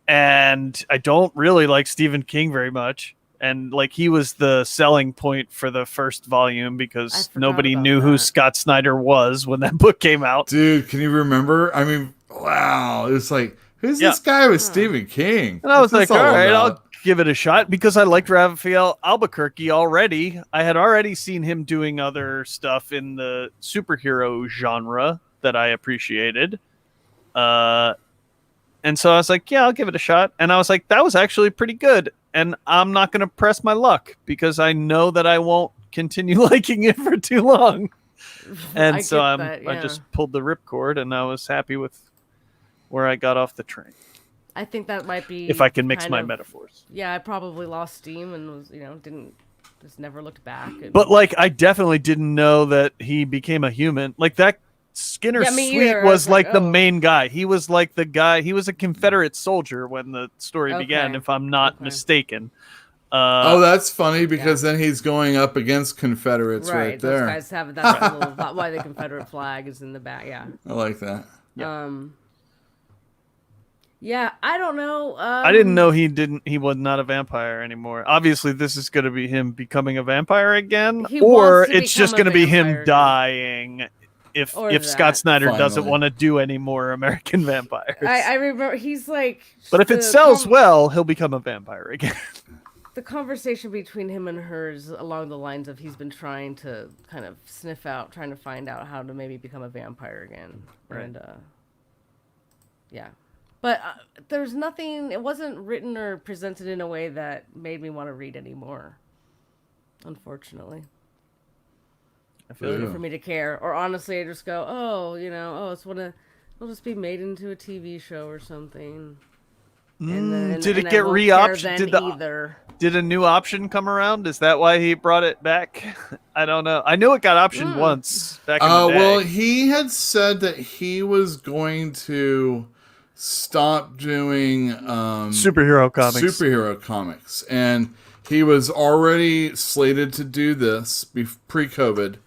And I don't really like Stephen King very much. And like, he was the selling point for the first volume I because forgot nobody about knew who that. Scott Snyder was when that book came out. Dude, can you remember? I mean, wow. It's like, who's Yeah. this guy with Stephen King? And I was What's like, this all right, about? I'll give it a shot, because I liked Raphael Albuquerque already. I had already seen him doing other stuff in the superhero genre that I appreciated. And so I was like, yeah, I'll give it a shot. And I was like, that was actually pretty good. And I'm not going to press my luck, because I know that I won't continue liking it for too long. And I so get that, I yeah. just pulled the ripcord, and I was happy with where I got off the train. I think that might be If I can mix kind my of- metaphors. Yeah, I probably lost steam and was didn't just never looked back. And, But like, I definitely didn't know that he became a human. Like, that Skinner Yeah, me Sweet either. I was was like, like the oh. main guy. He was like the guy. He was a Confederate soldier when the story began, Okay. if I'm not Okay. mistaken. Oh, that's funny, because then he's going up against Confederates right those there. guys have that's a little why the Confederate flag is in the back. Yeah. I like that. Yeah. Yeah, I don't know. I didn't know he was not a vampire anymore. Obviously, this is going to be him becoming a vampire again, He or wants to it's just become going a to be him vampire again. dying if Or Scott that. Snyder doesn't Finally. want to do any more American vampires. I remember he's like. But if it the sells well, he'll become a vampire again. The conversation between him and her is along the lines of he's been trying to kind of trying to find out how to maybe become a vampire again. Right. And yeah. But there's nothing, it wasn't written or presented in a way that made me want to read anymore. Unfortunately. I feel Yeah. you. For me to care. Or honestly, I just go, it'll just be made into a TV show or something. Did it I get won't re-optioned? care then either. Did a new option come around? Is that why he brought it back? I don't know. I knew it got optioned once back in the day. Well, he had said that he was going to stopped doing superhero comics, and he was already slated to do this pre-COVID,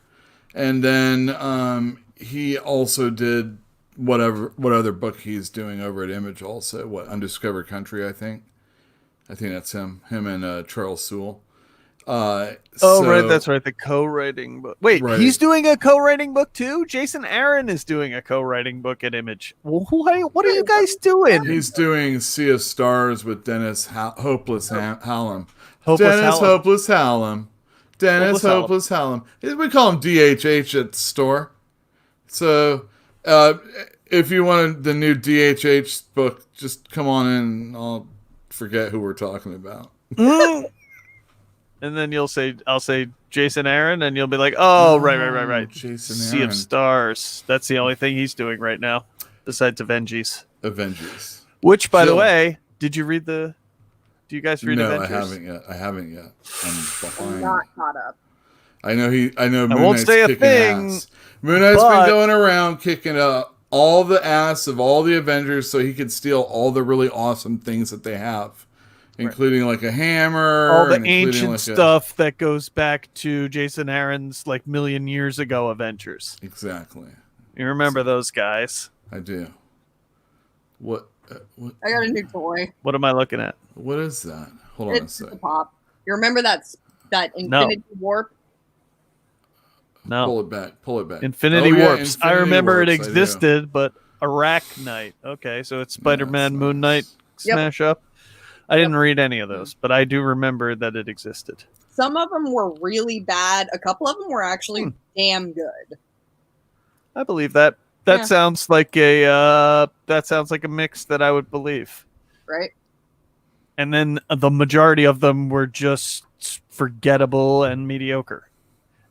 and then he also did what other book he's doing over at Image, also Undiscovered Country, I think that's him and Charles Sewell. Right, that's right, the co-writing book. Wait, Right. He's doing a co-writing book too? Jason Aaron is doing a co-writing book at Image. Well, what are you guys doing? He's doing Sea of Stars with Dennis Hopeless Hallam. Hopeless Hallam. Dennis Hopeless Hallam. We call him DHH at the store. So, if you wanted the new DHH book, just come on in and I'll forget who we're talking about. And then I'll say Jason Aaron, and you'll be like, oh, right. Jason Sea Aaron. of Stars. That's the only thing he's doing right now, besides Avengers. Which, by the way, do you guys read Avengers? No, I haven't yet. I'm behind. I'm not caught up. I know Moon won't Knight's say a kicking thing, ass. Moon Knight's but- been going around kicking up all the ass of all the Avengers so he could steal all the really awesome things that they have. Including like a hammer. All the and including ancient like stuff that goes back to Jason Aaron's like million years ago Avengers. Exactly. You remember those guys? I do. What? I got a new toy. What am I looking at? What is that? Hold on a It's sec. the pop. You remember that Infinity Warp? No. Pull it back. Infinity Oh, yeah, Warps. I Infinity remember it Warps, I do. existed, but Arachnite. Okay, so it's Spider-Man, that's Moon Knight, Yep. smash up. I didn't read any of those, but I do remember that it existed. Some of them were really bad. A couple of them were actually damn good. I believe that. That Yeah. sounds like a mix that I would believe. Right? And then the majority of them were just forgettable and mediocre,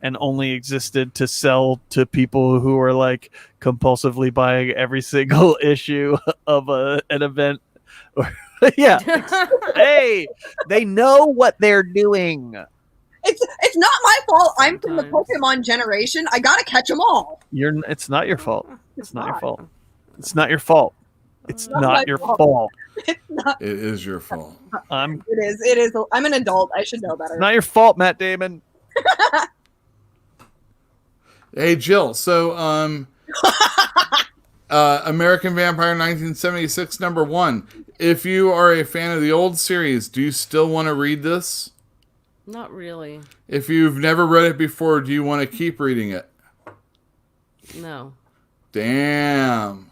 and only existed to sell to people who were like compulsively buying every single issue of an event. Yeah. Hey, they know what they're doing. It's not my fault. I'm from the Sometimes. Pokemon generation. I gotta catch them all. It's not your fault. It's not your not. fault. It's not your fault. It's Not not my your fault. fault. It's not. It is your fault. It is. It is. I'm an adult. I should know better. It's not your fault, Matt Damon. Hey Jill, so American Vampire 1976 #1. If you are a fan of the old series, do you still want to read this? Not really. If you've never read it before, do you want to keep reading it? No. Damn.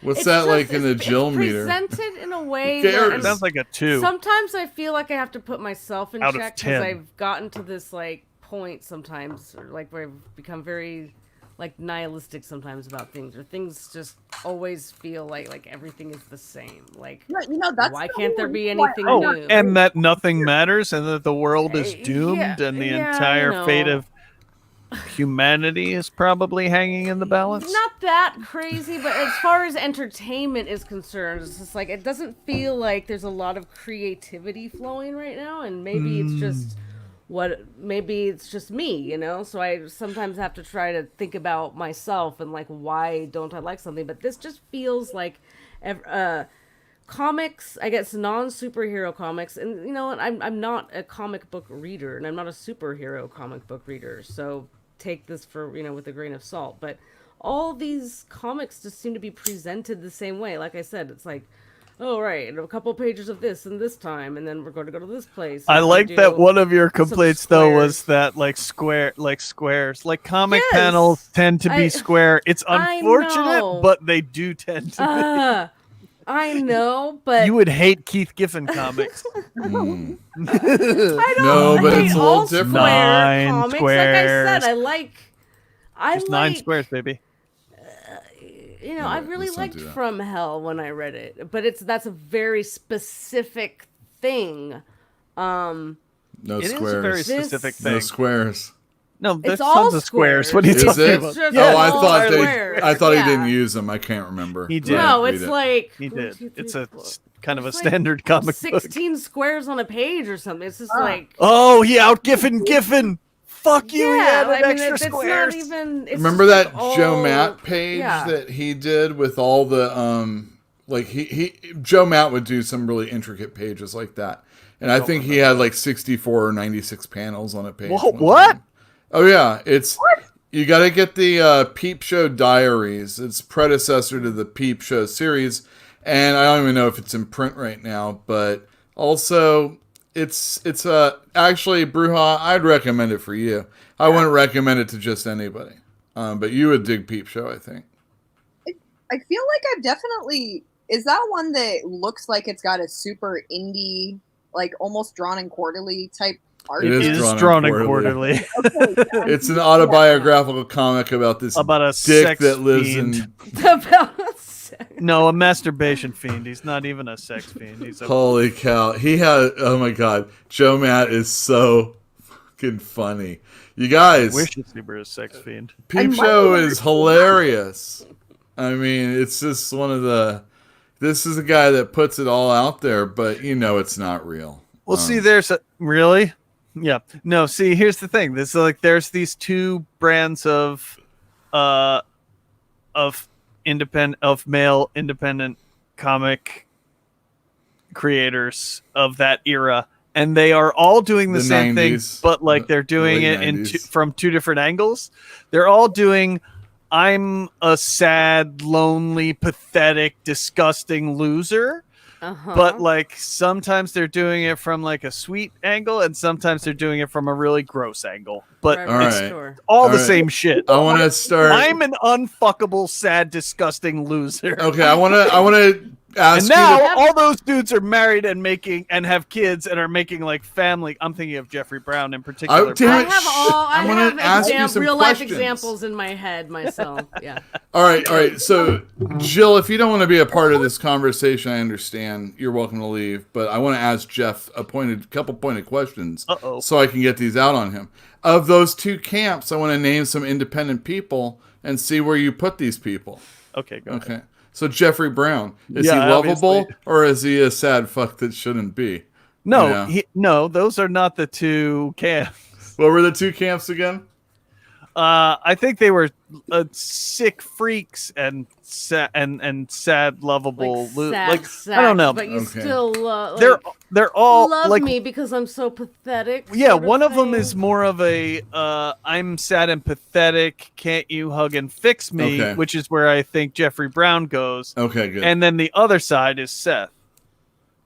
What's It's that just- like in the it's Jill meter? presented in a way Who cares? that Sounds like a 2. sometimes I feel like I have to put myself in Out of check 10. because I've gotten to this like point sometimes, or, like where I've become very like nihilistic sometimes about things, or things just always feel like everything is the same. Like, You know, that's why the can't there whole be reason why anything I'm new? not- And that nothing matters, and that the world is doomed, Yeah, and the yeah, entire you know. fate of humanity is probably hanging in the balance. not that crazy, but as far as entertainment is concerned, it's just like it doesn't feel like there's a lot of creativity flowing right now, and maybe it's just me, you know. So I sometimes have to try to think about myself and like, why don't I like something? But this just feels like comics, I guess, non-superhero comics, and you know what, I'm not a comic book reader, and I'm not a superhero comic book reader, so take this for, you know, with a grain of salt. But all these comics just seem to be presented the same way. Like I said, it's like, oh right, a couple pages of this and this time, and then we're going to go to this place. I and like do that one of your some complaints though was squares. that squares, like comic Yes! panels tend to be I- square. It's I unfortunate, know. but they do tend to I know, be. but You would hate Keith Giffen comics. Mm. I don't No, but hate it's a all little different. square 9 comics. squares. Like I said, I Just like 9 squares, baby. You know, I No, really let's not liked do that. From Hell when I read it, but that's a very specific thing. No It is squares. a very This- specific No thing. squares. No, there's all tons of squares. What are you Is talking it? about? Just Oh, I all thought squares. I thought Yeah. he didn't use them. I can't remember. He did. No, Read it's it. like He 1, did. 2, 3, It's a 4. kind of a It's like standard comic book. 16 squares on a page or something. It's just like, Oh, he out Giffen. Fuck you, he yeah, added I mean, extra it's squares. not even. It's Remember just that like Joe all- Matt page yeah. that he did with all the like Joe Matt would do some really intricate pages like that, and I think he had like 64 or 96 panels on a page. What? Time. Oh yeah, you got to get the Peep Show Diaries. It's predecessor to the Peep Show series, and I don't even know if it's in print right now, but also it's actually Bruja. I'd recommend it for you. I wouldn't recommend it to just anybody, but you would dig Peep Show, I think. I feel like I've definitely. Is that one that looks like it's got a super indie, like almost drawn and quarterly type art? It is drawn and quarterly. Okay, yeah. It's an autobiographical comic about this About a dick sex that lives fiend. in. No, a masturbation fiend. He's not even a sex fiend. He's a Holy cow! Oh my god, Joe Matt is so fucking funny. You guys, wish he were a sex fiend. Peep Show is hilarious. I mean, it's just one of the. This is a guy that puts it all out there, but it's not real. Well, see, really, yeah. No, see, here's the thing. There's these two brands of male independent comic creators of that era, and they are all doing the same 90s, thing, but like they're doing it 90s. From two different angles. They're all doing. I'm a sad, lonely, pathetic, disgusting loser. But like sometimes they're doing it from like a sweet angle, and sometimes they're doing it from a really gross angle. But it's all the same shit. I want to start. I'm an unfuckable, sad, disgusting loser. Okay, I want to ask. And now all those dudes are married and have kids and are making like family. I'm thinking of Jeffrey Brown in particular. I have real life questions. examples in my head myself. Yeah. All right. So, Jill, if you don't want to be a part of this conversation, I understand. You're welcome to leave. But I want to ask Jeff a couple pointed questions so I can get these out on him. Of those two camps, I want to name some independent people and see where you put these people. Okay, go ahead. So Jeffrey Brown, is he lovable obviously. Or is he a sad fuck that shouldn't be? No, no, those are not the two camps. What were the two camps again? I think they were sick freaks and sad, lovable. Sad, I don't know, but you still they're all love like me because I'm so pathetic. Yeah, one of them is more of a I'm sad and pathetic. Can't you hug and fix me? Okay. Which is where I think Jeffrey Brown goes. Okay, good. And then the other side is Seth.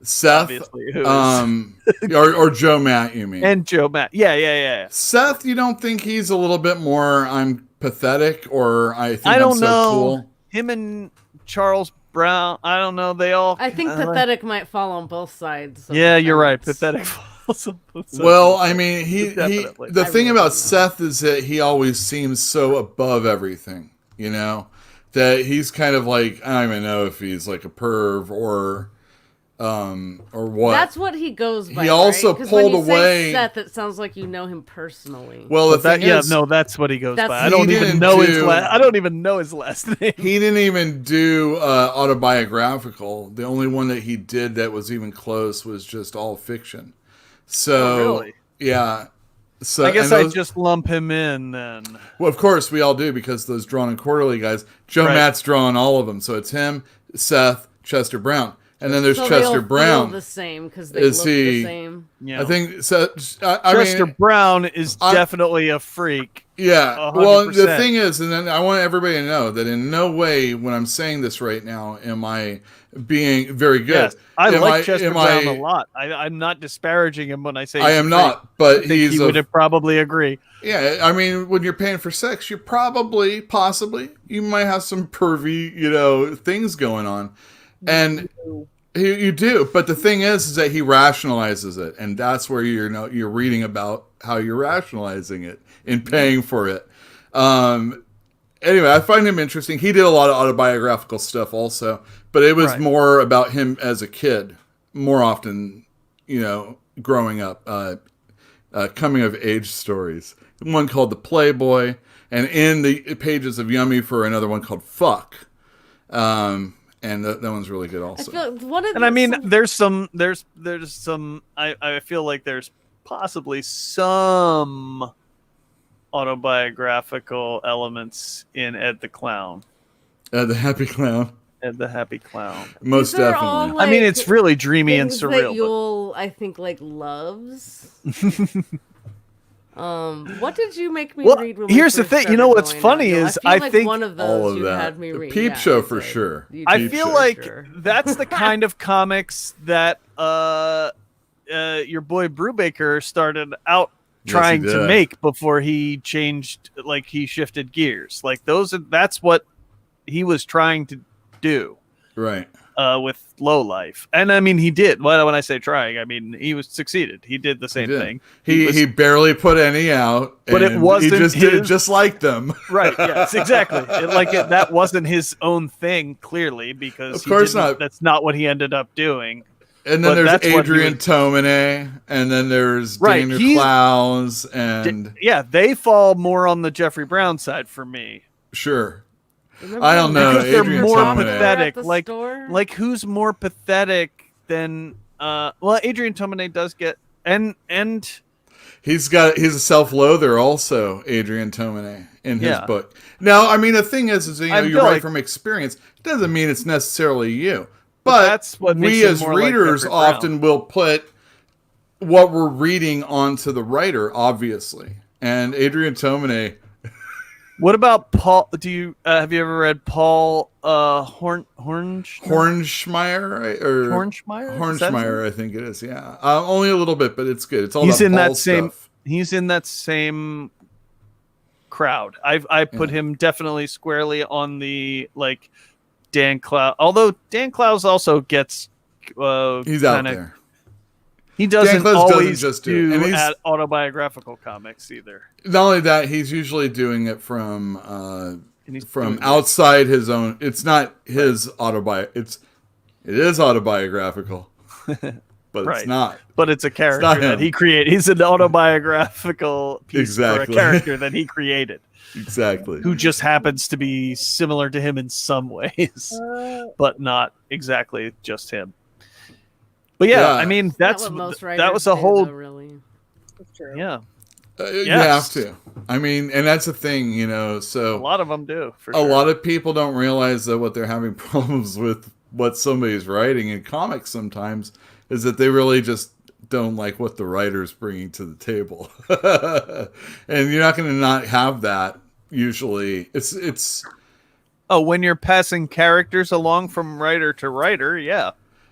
Seth, or Joe Matt, you mean? And Joe Matt, yeah. Seth, you don't think he's a little bit more I'm pathetic, or I think don't I'm so know. Cool? Him and Charles Brown, I don't know. They all. I think pathetic might fall on both sides. Yeah, you're right. Pathetic falls on both sides. Well, I mean, the thing about Seth is that he always seems so above everything. That he's kind of like, I don't even know if he's like a perv or what. That's what he goes by. He also right? pulled when you away. Say Seth, it sounds like you know him personally. Well, the thing is, that's what he goes by. I He don't even didn't know do- I don't even know his last name. he didn't even do autobiographical. The only one that he did that was even close was just all fiction. So, really? Yeah. So I guess I just lump him in then. Well, of course we all do, because those drawn and quarterly guys. Joe Matt's drawing all of them, so it's him, Seth, Chester Brown. And then there's Chester Brown. The same because they look the same. Yeah. I think so. Chester Brown is definitely a freak. Yeah. 100%. Well, the thing is, and then I want everybody to know that in no way, when I'm saying this right now, am I being very good. Yes, I like Chester Brown a lot. I'm not disparaging him when I say I am not, but he would probably agree. Yeah, I mean, when you're paying for sex, you possibly, you might have some pervy, things going on, and. You do, but the thing is that he rationalizes it, and that's where you're reading about how you're rationalizing it in paying for it. Anyway, I find him interesting. He did a lot of autobiographical stuff also, but it was more about him as a kid, more often, growing up, coming of age stories. One called The Playboy, and in the pages of Yummy for another one called Fuck. And that one's really good also. There's some. I feel like there's possibly some autobiographical elements in Ed the Clown. The Happy Clown. And the happy clown. Most These are all, definitely. I mean, like, it's really dreamy and things surreal. that you'll, I think, like, loves. What did you make me Well, read? When here's we the first thing. You know started what's going funny downhill? is I I feel like think one of all those of you that. had me The read. Peep Yeah, Show you for did. sure. You I did, feel for like sure. that's the kind of comics that your boy Brubaker started out trying Yes, he to did. make before he changed, like he shifted gears. Like that's what he was trying to do Right. with Low Life. And I mean, he did. When I say trying, I mean he was succeeded. He did the same did. thing. He barely put any out, But it and wasn't he just did it his- just like them. Right. Yes. Exactly. That wasn't his own thing, clearly, because Of course not. That's not what he ended up doing. And then But there's that's what he Adrian was- Tomine, and then there's Right, Daniel he's- Clowes, and Yeah, they fall more on the Jeffrey Brown side for me. sure. Remember I don't when know, we Because they're Adrian more Tomine. pathetic. At the Like, store? like who's more pathetic than? Well, Adrian Tomine does get and He's a self-loather also, Adrian Tomine, in his Yeah. book. Now, I mean, the thing is you know, I you feel write like- from experience. It doesn't mean it's necessarily you. But But that's what makes we him as more like readers Jeffrey Brown. often will put what we're reading onto the writer, obviously. And Adrian Tomine, what about Paul? Do you have you ever read Paul Hornschmeyer? Hornschmeyer, or Hornschmeyer? Is that his Hornschmeyer, I think it is. Yeah, only a little bit, but it's good. It's all He's about in Paul that same. stuff. He's in that same crowd. I put him definitely squarely on the like Dan Clow. Although Dan Clowes also gets He's out there. He doesn't Clowes doesn't always just do it. And he's- autobiographical comics either. Not only that, he's usually doing it from And he's from doing it. outside his own. It's not his it is autobiographical, but Right. it's not. But it's a character not that him. he created. He's an autobiographical piece for a Exactly. character that he created, Exactly. who just happens to be similar to him in some ways, but not exactly just him. But yeah, Yeah. I mean Not that's what most that writers was a do, whole though, really. It's true. yeah. You Yes. have to. I mean, and that's the thing, you know. A So lot of them do. For a sure. lot of people don't realize that what they're having problems with what somebody's writing in comics sometimes is that they really just don't like what the writer's bringing to the table. And you're not going to not have that usually. It's Oh, when you're passing characters along from writer to writer, yeah.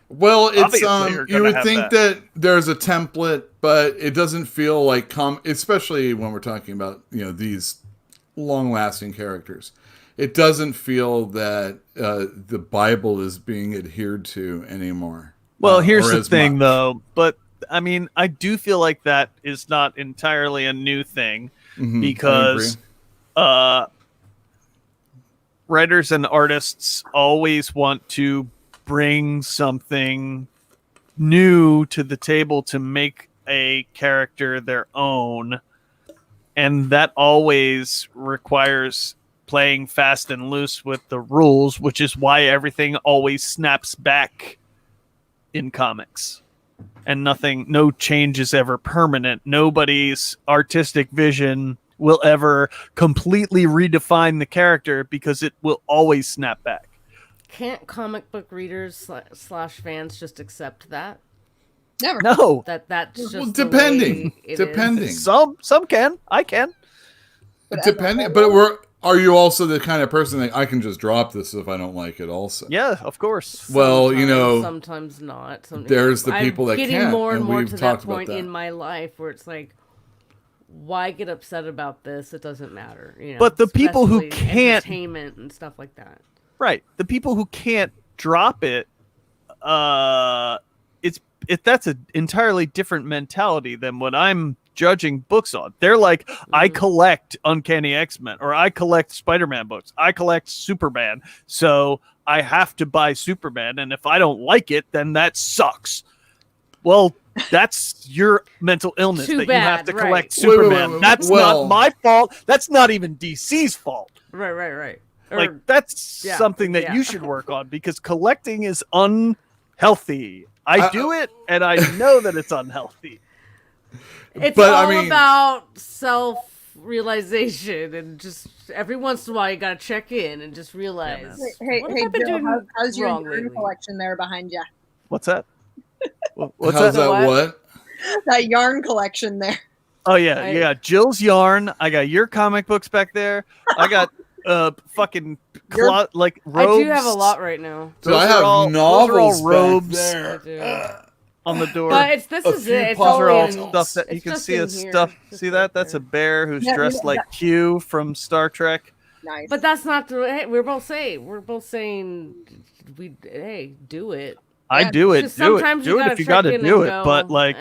well, it's Obviously, you're you gonna would have think that there's a template, but it doesn't feel like especially when we're talking about, you know, these long-lasting characters. It doesn't feel that the Bible is being adhered to anymore. Well, here's or the as thing, much. though. But I mean, I do feel like that is not entirely a new thing Mhm, I because agree. writers and artists always want to bring something new to the table to make a character their own, and that always requires playing fast and loose with the rules, which is why everything always snaps back in comics, and no change is ever permanent. Nobody's artistic vision will ever completely redefine the character because it will always snap back. Can't comic book readers slash fans just accept that? Never. No, That's just Well, the depending. way it is? Depending. some can. I can. But as a Depending, whole- are you also the kind of person that I can just drop this if I don't like it? Also, Yeah, of course. Well, you Sometimes, know, sometimes not. there's the people that I'm getting can't, more and and more we've to that talked about point that. in my life where it's like, why get upset about this? It doesn't matter. You know, But the people who especially can't- entertainment and stuff like that. Right. The people who can't drop it, that's an entirely different mentality than what I'm judging books on. They're like, I collect Uncanny X-Men, or I collect Spider-Man books, I collect Superman, so I have to buy Superman, and if I don't like it, then that sucks. Well, that's your mental illness Too that you bad, have to right. collect Wait, wait, wait, Superman. wait, That's well- not my fault. That's not even DC's fault. Right. Or, Like that's yeah, something that yeah. you should work on because collecting is unhealthy. I I- do it and I know that it's unhealthy. it's but, all I mean- about self realization, and just every once in a while you gotta check in and just realize. Hey, what have I been Jill, doing how's your wrong yarn lately? collection there behind you? What's that? What's How's that? that? What? What? That yarn collection there. Oh yeah, I- yeah. Jill's yarn. I got your comic books back there. I got fucking Your- like I robes. do have a lot right now. So I Those are have all- novels those are all robes. back I do. there. on the door. But it's this A is few it. It's Those are all in- stuff that you it's can just see in as here. stuff. Just See right that? That's a there. bear who's Yeah, dressed yeah, like Q from Star Trek. Nice. But that's not the. Hey, we're both saying we. Hey, do it. I Yeah, do it. Just Do it. sometimes Do it if you got to do it. But like,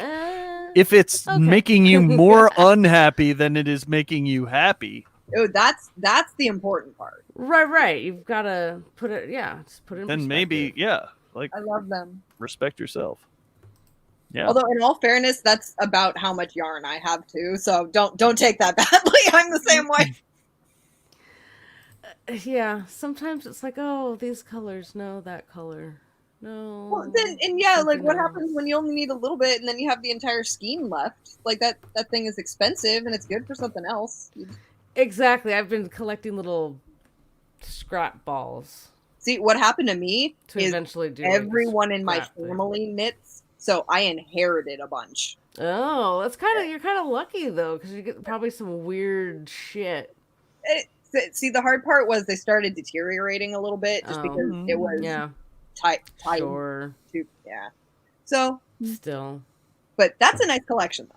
if it's okay. making you more unhappy than it is making you happy, Oh, that's the important part. right, you've got to put it. Yeah, just put it in. then maybe like I love them. respect yourself. Yeah. Although, in all fairness, that's about how much yarn I have too. So don't take that badly. I'm the same way. Yeah, sometimes it's like, oh, these colors, no, that color, no. Well, then, and yeah, like something what else. happens when you only need a little bit and then you have the entire skein left? Like that thing is expensive and it's good for something else. Exactly. I've been collecting little scrap balls See, what happened to me to is eventually do like, this everyone in my scrap thing. family knits, so I inherited a bunch. Oh, that's kind of you're kind of lucky though, because you get probably some weird shit. See, the hard part was they started deteriorating a little bit just Oh. because it was Yeah, tight. sure. Yeah. So, Still. but that's a nice collection.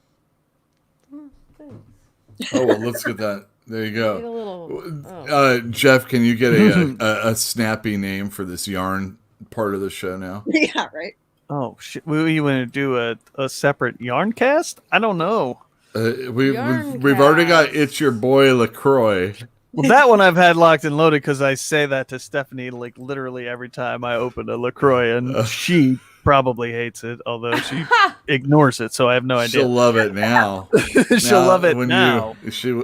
Thanks. Oh well, let's get that. There you Need a go. little. Oh. Jeff, can you get a snappy name for this yarn part of the show now? Yeah, right. Oh shit! We want to do a separate yarn cast? I don't know. We've Yarn already got cast. It's Your Boy LaCroix. Well, that one I've had locked and loaded because I say that to Stephanie like literally every time I open a LaCroix, and she probably hates it, although she ignores it, so I have no idea. She'll love it now. She'll Now, love it when now.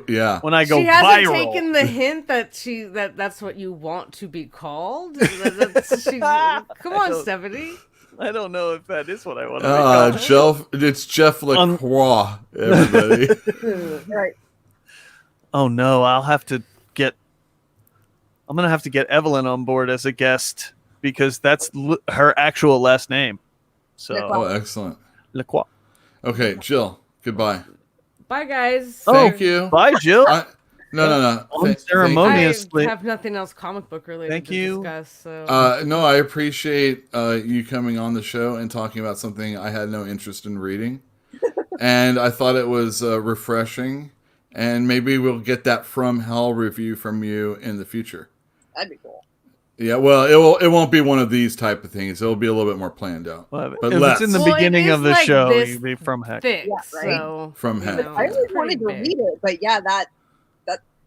Yeah. When I go She hasn't viral. taken the hint that that's what you want to be called. Come on, Stephanie. I don't know if that is what I want to be called. It's Jeff LaCroix, everybody. Right. Oh no, I'm gonna have to get Evelyn on board as a guest because that's her actual last name. So Oh, excellent. LaCroix. Okay, Jill, goodbye. Bye, guys. Thank you. Bye, Jill. No. Unceremoniously. I have nothing else comic book related Thank to you. discuss. So. No, I appreciate you coming on the show and talking about something I had no interest in reading. And I thought it was refreshing. And maybe we'll get that From Hell review from you in the future. That'd be cool. Yeah, well, it won't be one of these type of things. It'll be a little bit more planned out. Well, But if less. it's in the Well, it beginning is of the like show, this you'd be from heck. thick, Yeah, right? so From you heck. know, I it's always pretty wanted to big. read it, but yeah,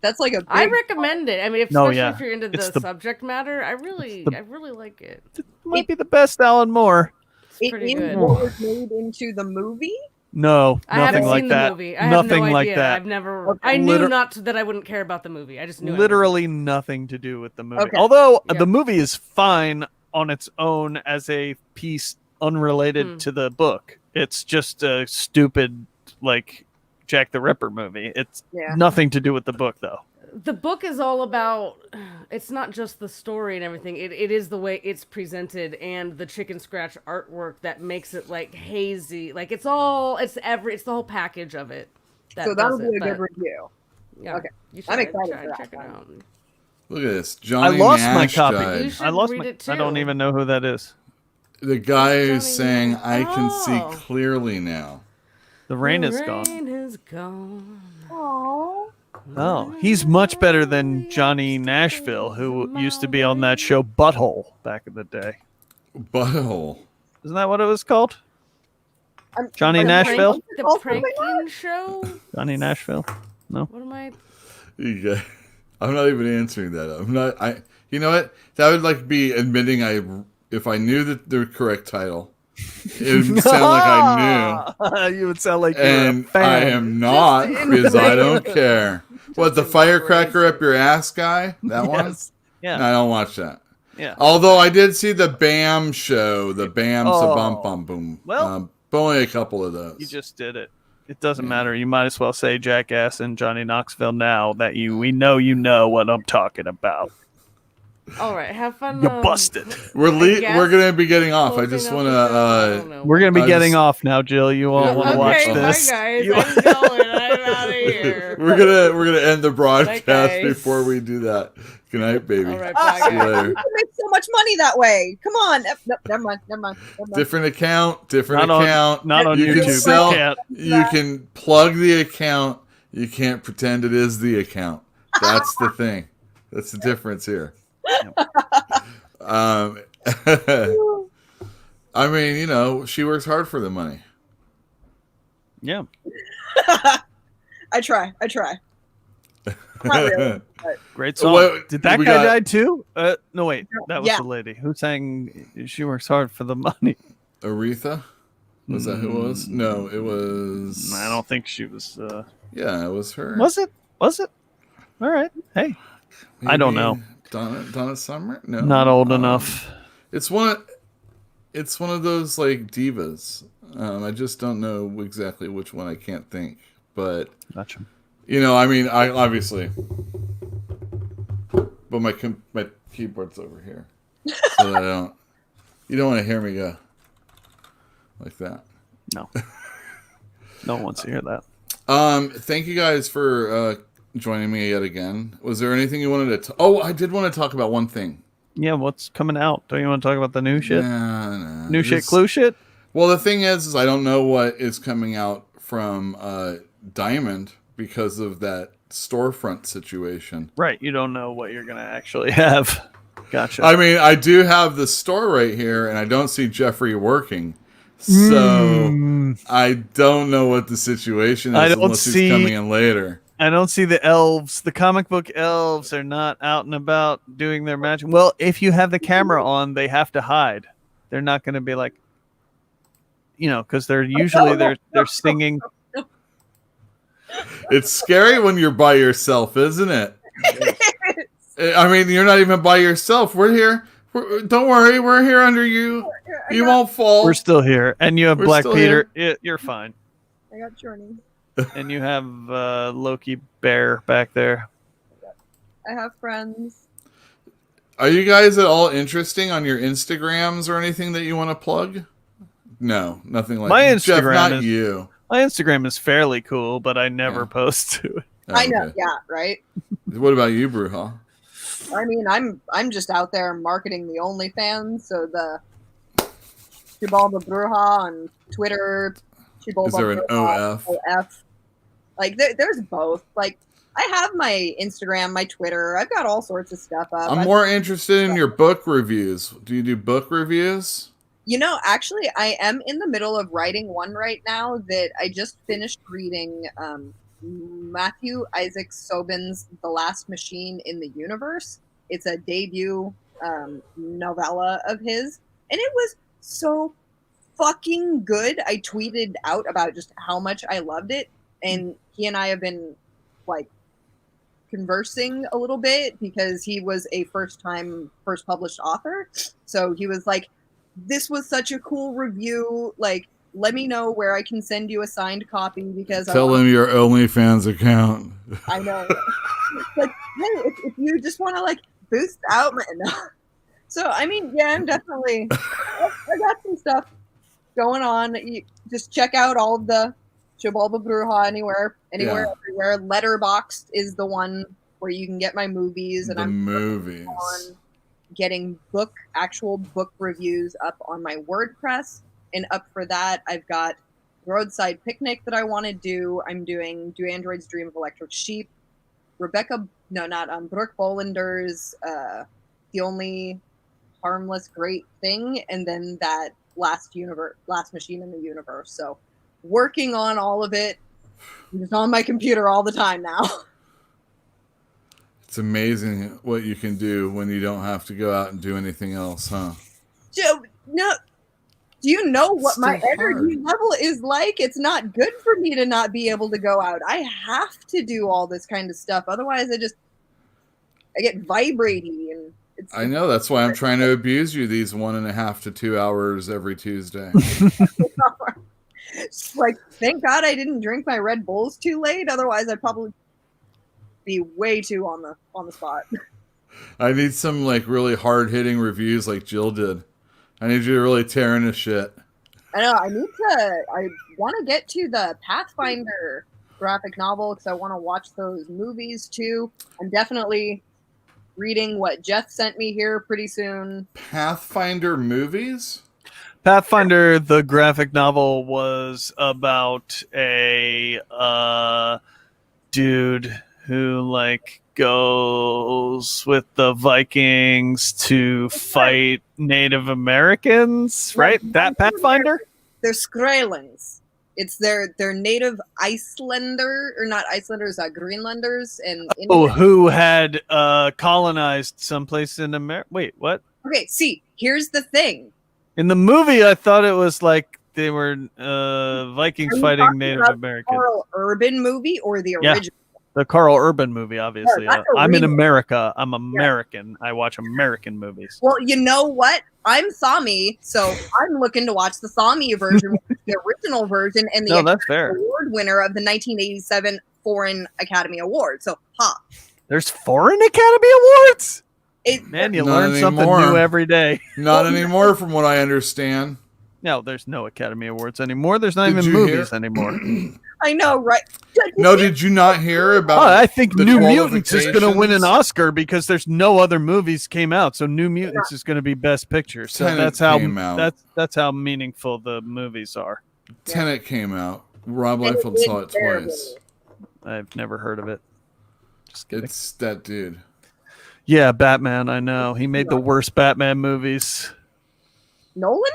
that's like a big I recommend it. I mean, No, especially yeah. if you're into It's the the- subject matter, I really like it. It might be the best Alan Moore. It's It pretty is good. what was made into the movie. No, I nothing haven't like seen that. the movie. I Nothing have no like idea. that. I've never. Okay. I knew Liter- that I wouldn't care about the movie. I just knew. Literally nothing to do with the movie. Okay. Although Yeah. the movie is fine on its own as a piece unrelated to the book. It's just a stupid like Jack the Ripper movie. It's Yeah. nothing to do with the book though. The book is all about. It's not just the story and everything. It is the way it's presented and the chicken scratch artwork that makes it like hazy. Like it's the whole package of it. So that'll be a good review. Yeah. Okay. You should I'm excited try for that. check it out. Look at this. I Johnny lost Nash my copy. died. You should I lost read my. it I don't too. even know who that is. The guy Johnny who's saying, Nash. I can Oh. see clearly now. The rain The is gone. rain is gone. Aww. Oh, he's much better than Johnny Nashville, who used to be on that show Butthole back in the day. Butthole. Isn't that what it was called? Johnny I'm- Nashville? The Oh, pranking show? Johnny Nashville? What am I? Yeah. I'm not even answering that. I'm not. You know what? That would like be admitting if I knew the correct title, it would sound like I knew. You would sound like you're And a fan. I am not because I don't care. What, the firecracker up your ass guy? That one? Yes. Yeah. No, I don't watch that. Yeah. Although I did see the BAM show, the BAM Oh. Bum Bum Boom. Well- but only a couple of those. You just did it. It doesn't matter. You might as well say Jackass and Johnny Knoxville now that we know you know what I'm talking about. All right, have fun. You busted. We're gonna be getting off. I closing just up want the show? I don't to. know. We're gonna be I getting just- off now, Jill. You all Yeah, want to we're watch gonna Okay, this? bye guys. You- I'm going. I'm out of here. We're gonna end the broadcast guys. before we do that. Good night, baby. All right, bye See you guys. later. You can make so much money that way. Come on. Nope, never mind. Different account. Different Not account. Not on You can YouTube. sell- You can't. You can plug the account. You can't pretend it is the account. That's the thing. That's the difference here. I mean, you know, she works hard for the money. Yeah. I try. Not really. But Great song. What- Did that we guy got- die too? No, wait. That was Yeah. the lady who sang She Works Hard for the Money. Aretha? Was that who it was? No, it was. I don't think she was. Yeah, it was her. Was it? Was it? All right. Hey, I don't know. Donna Summer? No, not old enough. It's one of those like divas. I just don't know exactly which one. I can't think, but Gotcha. you know, I mean, I obviously, but my keyboard's over here, so that you don't want to hear me go like that. No. No one wants to hear that. Thank you guys for joining me yet again. Was there anything you wanted to? Oh, I did want to talk about one thing. Yeah, what's coming out? Don't you want to talk about the new shit? Nah. New shit, clue shit? Well, the thing is I don't know what is coming out from Diamond because of that storefront situation. Right. You don't know what you're going to actually have. Gotcha. I mean, I do have the store right here, and I don't see Jeffrey working. So I don't know what the situation is unless he's coming in later. I don't see the elves. The comic book elves are not out and about doing their magic. Well, if you have the camera on, they have to hide. They're not going to be like, you know, because they're usually they're singing. It's scary when you're by yourself, isn't it? I mean, you're not even by yourself. We're here. Don't worry, we're here under you. You won't fall. We're still here, and you have We're Black still Peter. You're fine, I got Journey. and you have Loki Bear back there. I have friends. Are you guys at all interesting on your Instagrams or anything that you want to plug? No, nothing like My that. Jeff, Instagram not is- you. My Instagram is fairly cool, but I never post to it. Oh, I know, okay. yeah, right. What about you, Bruja? I mean, I'm just out there marketing the OnlyFans, so the Chibalba Bruja on Twitter. Chibalba Is there an Bruja, OF? OF. Like there's both. Like I have my Instagram, my Twitter. I've got all sorts of stuff up. I'm more interested in your book reviews. Do you do book reviews? You know, actually, I am in the middle of writing one right now that I just finished reading. Matthew Isaac Sobin's The Last Machine in the Universe. It's a debut novella of his, and it was so fucking good. I tweeted out about just how much I loved it, and he and I have been like conversing a little bit because he was a first published author. So he was like, this was such a cool review. Like, let me know where I can send you a signed copy because Tell him your OnlyFans account. I know. Like, hey, if you just want to like boost out my no. So I mean, yeah, I'm definitely I got some stuff going on. You just check out all of the Chibalba Bruja anywhere, everywhere. Letterboxd is the one where you can get my movies, and The I'm movies. on getting actual book reviews up on my WordPress. And up for that, I've got Roadside Picnic that I want to do. I'm doing Do Androids Dream of Electric Sheep? Brooke Bolender's The Only Harmless Great Thing, and then that Last Machine in the Universe. So working on all of it. I'm just on my computer all the time now. It's amazing what you can do when you don't have to go out and do anything else, huh? No. Do you know what my Still energy hard. level is like? It's not good for me to not be able to go out. I have to do all this kind of stuff. Otherwise, I get vibrating, and it's. I know. That's why I'm trying to abuse you these 1.5 to 2 hours every Tuesday. It's like, thank God I didn't drink my Red Bulls too late. Otherwise, I'd probably be way too on the spot. I need some like really hard hitting reviews like Jill did. I need you to really tear into shit. I know. I want to get to the Pathfinder graphic novel because I want to watch those movies too. I'm definitely reading what Jeff sent me here pretty soon. Pathfinder movies? Pathfinder, the graphic novel, was about a dude who like goes with the Vikings to fight Native Americans, right? That Pathfinder? They're Skrellings. It's their native Icelander, or not Icelanders, Greenlanders and Indians. Who had colonized someplace in America. Wait, what? Okay, see, here's the thing. In the movie, I thought it was like they were Vikings fighting Native Americans. The Carl Urban movie or the original? The Carl Urban movie, obviously. Yeah, I'm in America. I'm American. Yeah. I watch American movies. Well, you know what? I'm Sami, so I'm looking to watch the Sami version, the original version, and the that's fair. award winner of the 1987 Foreign Academy Award. So, There's Foreign Academy Awards? Man, you learn something new every day. Not anymore, from what I understand. No, there's no Academy Awards anymore. There's not even movies anymore. I know, right? Did you not hear about? I think New Mutants is going to win an Oscar because there's no other movies came out, so New Mutants is going to be best picture. So that's how meaningful the movies are. Tenet came out. Rob Liefeld saw it twice. I've never heard of it. Just kidding. It's that dude. Yeah, Batman. I know he made the worst Batman movies. Nolan?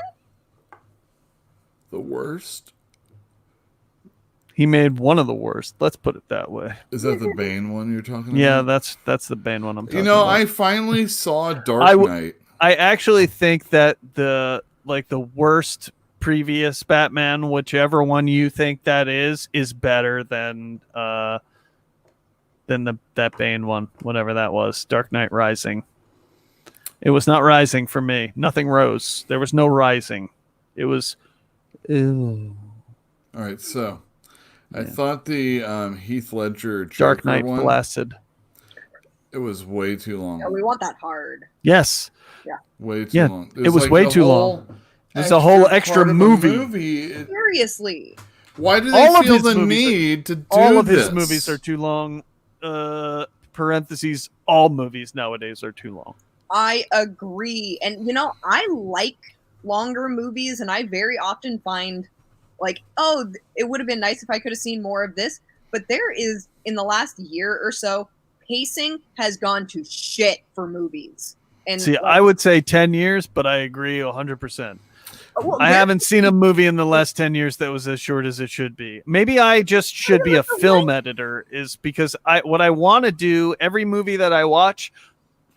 The worst? He made one of the worst. Let's put it that way. Is that the Bane one you're talking about? Yeah, that's the Bane one I'm talking about. I finally saw Dark Knight. I actually think that the worst previous Batman, whichever one you think that is better than that Bane one, whatever that was. Dark Knight Rising. It was not rising for me. Nothing rose. There was no rising. It was. Ew. All right, so I thought the Heath Ledger Joker Dark Knight one, Blasted. It was way too long. Yeah, we want that hard. Yes. Yeah. Way too long. It was way too long. There's a whole extra movie. Seriously. Why do they feel the need to do this? All of his movies are too long. Parentheses, all movies nowadays are too long. I agree. And, I like longer movies, and I very often find, like, it would have been nice if I could have seen more of this. But there is, in the last year or so, pacing has gone to shit for movies. And see, I would say 10 years, but I agree 100%. Well, I haven't seen a movie in the last 10 years that was as short as it should be. Maybe I just should be a film editor, is because what I want to do, every movie that I watch,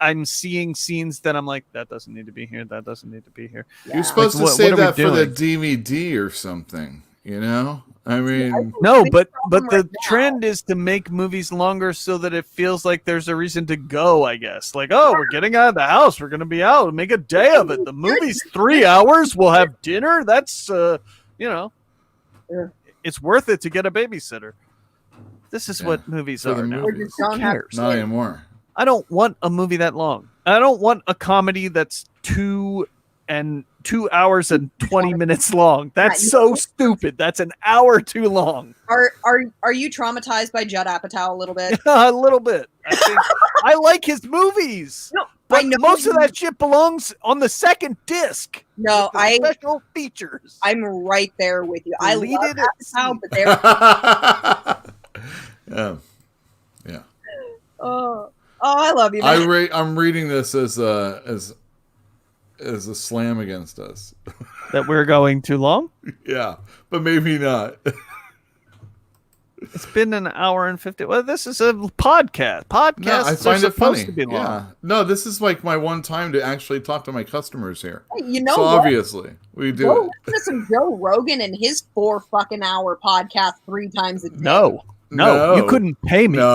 I'm seeing scenes that I'm like, that doesn't need to be here. That doesn't need to be here. Yeah. You're supposed to say that for the DVD or something, I mean, no, but the trend is to make movies longer so that it feels like there's a reason to go, I guess. Like, we're getting out of the house. We're going to be out. Make a day of it. The movie's 3 hours. We'll have dinner. That's, it's worth it to get a babysitter. This is what movies are now. Who cares? Not anymore. I don't want a movie that long. I don't want a comedy that's 2 hours and 20 minutes long. That's so stupid. That's an hour too long. Are you traumatized by Judd Apatow a little bit? A little bit. I think I like his movies. No, but most of that shit belongs on the second disc. No, special features. I'm right there with you. I love Apatow, but they're yeah. Oh, I love you, man. I'm reading this as a slam against us. That we're going too long? Yeah, but maybe not. It's been an hour and 50. Well, this is a podcast. Podcasts I find it funny. To be long. Yeah. No, this is like my one time to actually talk to my customers here. Hey, so what? Obviously, we do. Listen to some Joe Rogan and his 4 fucking hour podcast 3 times a day. No. No, you No. couldn't pay me. No.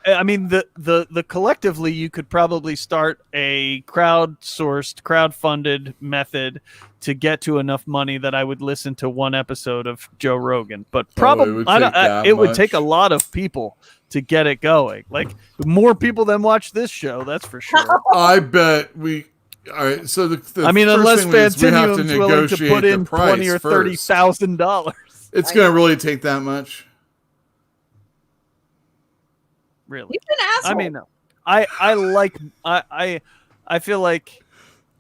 I mean, the collectively, you could probably start a crowd-funded method to get to enough money that I would listen to one episode of Joe Rogan. But probably, it would take that it would take a much? lot of people to get it going. Like more people than watch this show, that's for sure. I bet we. All right. So the I mean, first unless thing is we have to Fantinium's willing to negotiate put the in price $20,000 or first. $30,000. It's going to really take that much. Really? He's an asshole. I mean, I feel like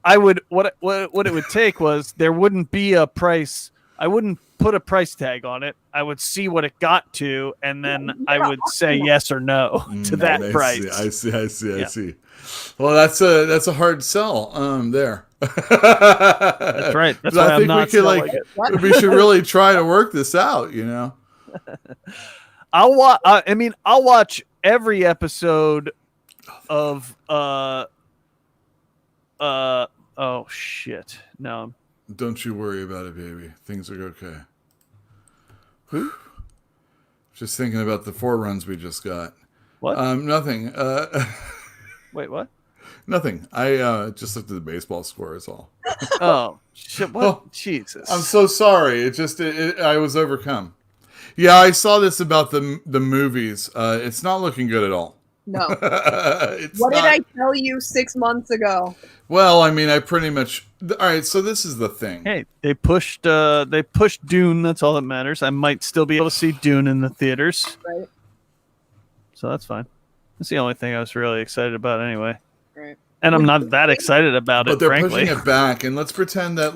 I would what it would take was there wouldn't be a price. I wouldn't put a price tag on it. I would see what it got to, and then I would say yes or no to that price. I see. Yeah. Well, that's a hard sell. There. That's right. That's why I'm not selling it. We should really try to work this out. I'll watch. I'll watch every episode of oh shit. No. Don't you worry about it, baby. Things are okay. Who? Just thinking about the 4 runs we just got. What? Nothing. Wait, what? Nothing. I just looked at the baseball score is all. Oh shit! What? Oh, Jesus! I'm so sorry. I was overcome. Yeah, I saw this about the movies. It's not looking good at all. No. It's What did not- I tell you 6 months ago? Well, I mean, I pretty much. All right, so this is the thing. Hey, they pushed Dune. That's all that matters. I might still be able to see Dune in the theaters, Right. so that's fine. That's the only thing I was really excited about, anyway. Right. And I'm not that excited about But it, they're frankly. pushing it back, and let's pretend that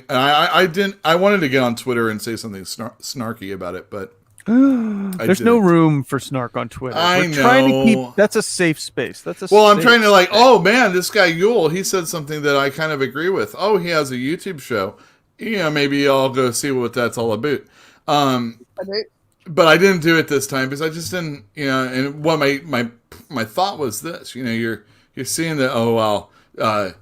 I didn't. I wanted to get on Twitter and say something snarky about it, but There's no room for snark on Twitter. I We're trying to know. keep. That's a safe space. That's a. Well, I'm safe trying to space. oh man, this guy Yule, he said something that I kind of agree with. Oh, he has a YouTube show. Maybe I'll go see what that's all about. But I didn't do it this time because I just didn't. And what my thought was this. You're seeing that.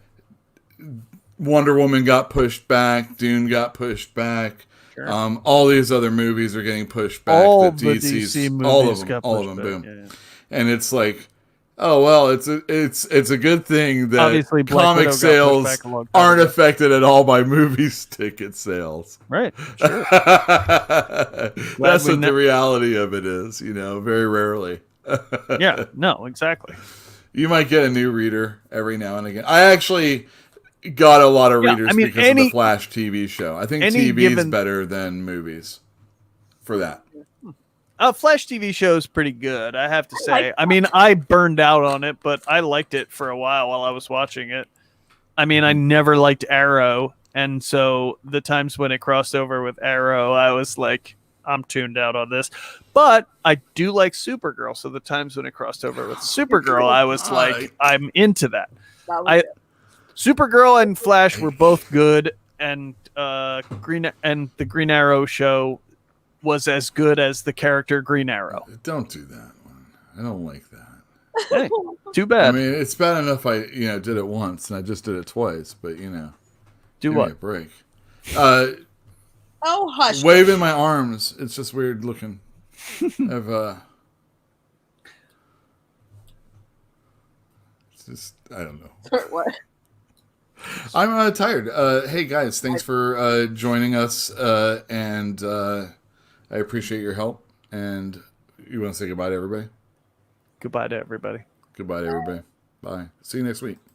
Wonder Woman got pushed back. Dune got pushed back. Sure. All these other movies are getting pushed back. All the the DC's, DC movies all of them, got all of pushed them, back. boom. Yeah. And it's like, oh well, it's a good thing that Obviously, Black Widow comic got pushed sales back a long time aren't ago. affected at all by movies ticket sales. Right. Sure. That's we what ne- the reality of it is. Very rarely. Yeah. No. Exactly. You might get a new reader every now and again. I actually got a lot of readers because of the Flash TV show. I think TV is better than movies for that. Flash TV show is pretty good, I have to say. I mean, I burned out on it, but I liked it for a while I was watching it. I mean, I never liked Arrow, and so the times when it crossed over with Arrow, I was like, I'm tuned out on this. But I do like Supergirl, so the times when it crossed over with Supergirl, I was like, I'm into that. Supergirl and Flash were both good, and the Green Arrow show was as good as the character Green Arrow. Don't do that one. I don't like that. Hey, too bad. I mean, it's bad enough I did it once and I just did it twice, but do give what? me a break. Oh, hush. Waving my arms. It's just weird looking. It's just I don't know. What? I'm tired. Hey guys, thanks for joining us, and I appreciate your help. And you want to say goodbye to everybody? Goodbye to everybody. Goodbye to everybody. Bye. See you next week.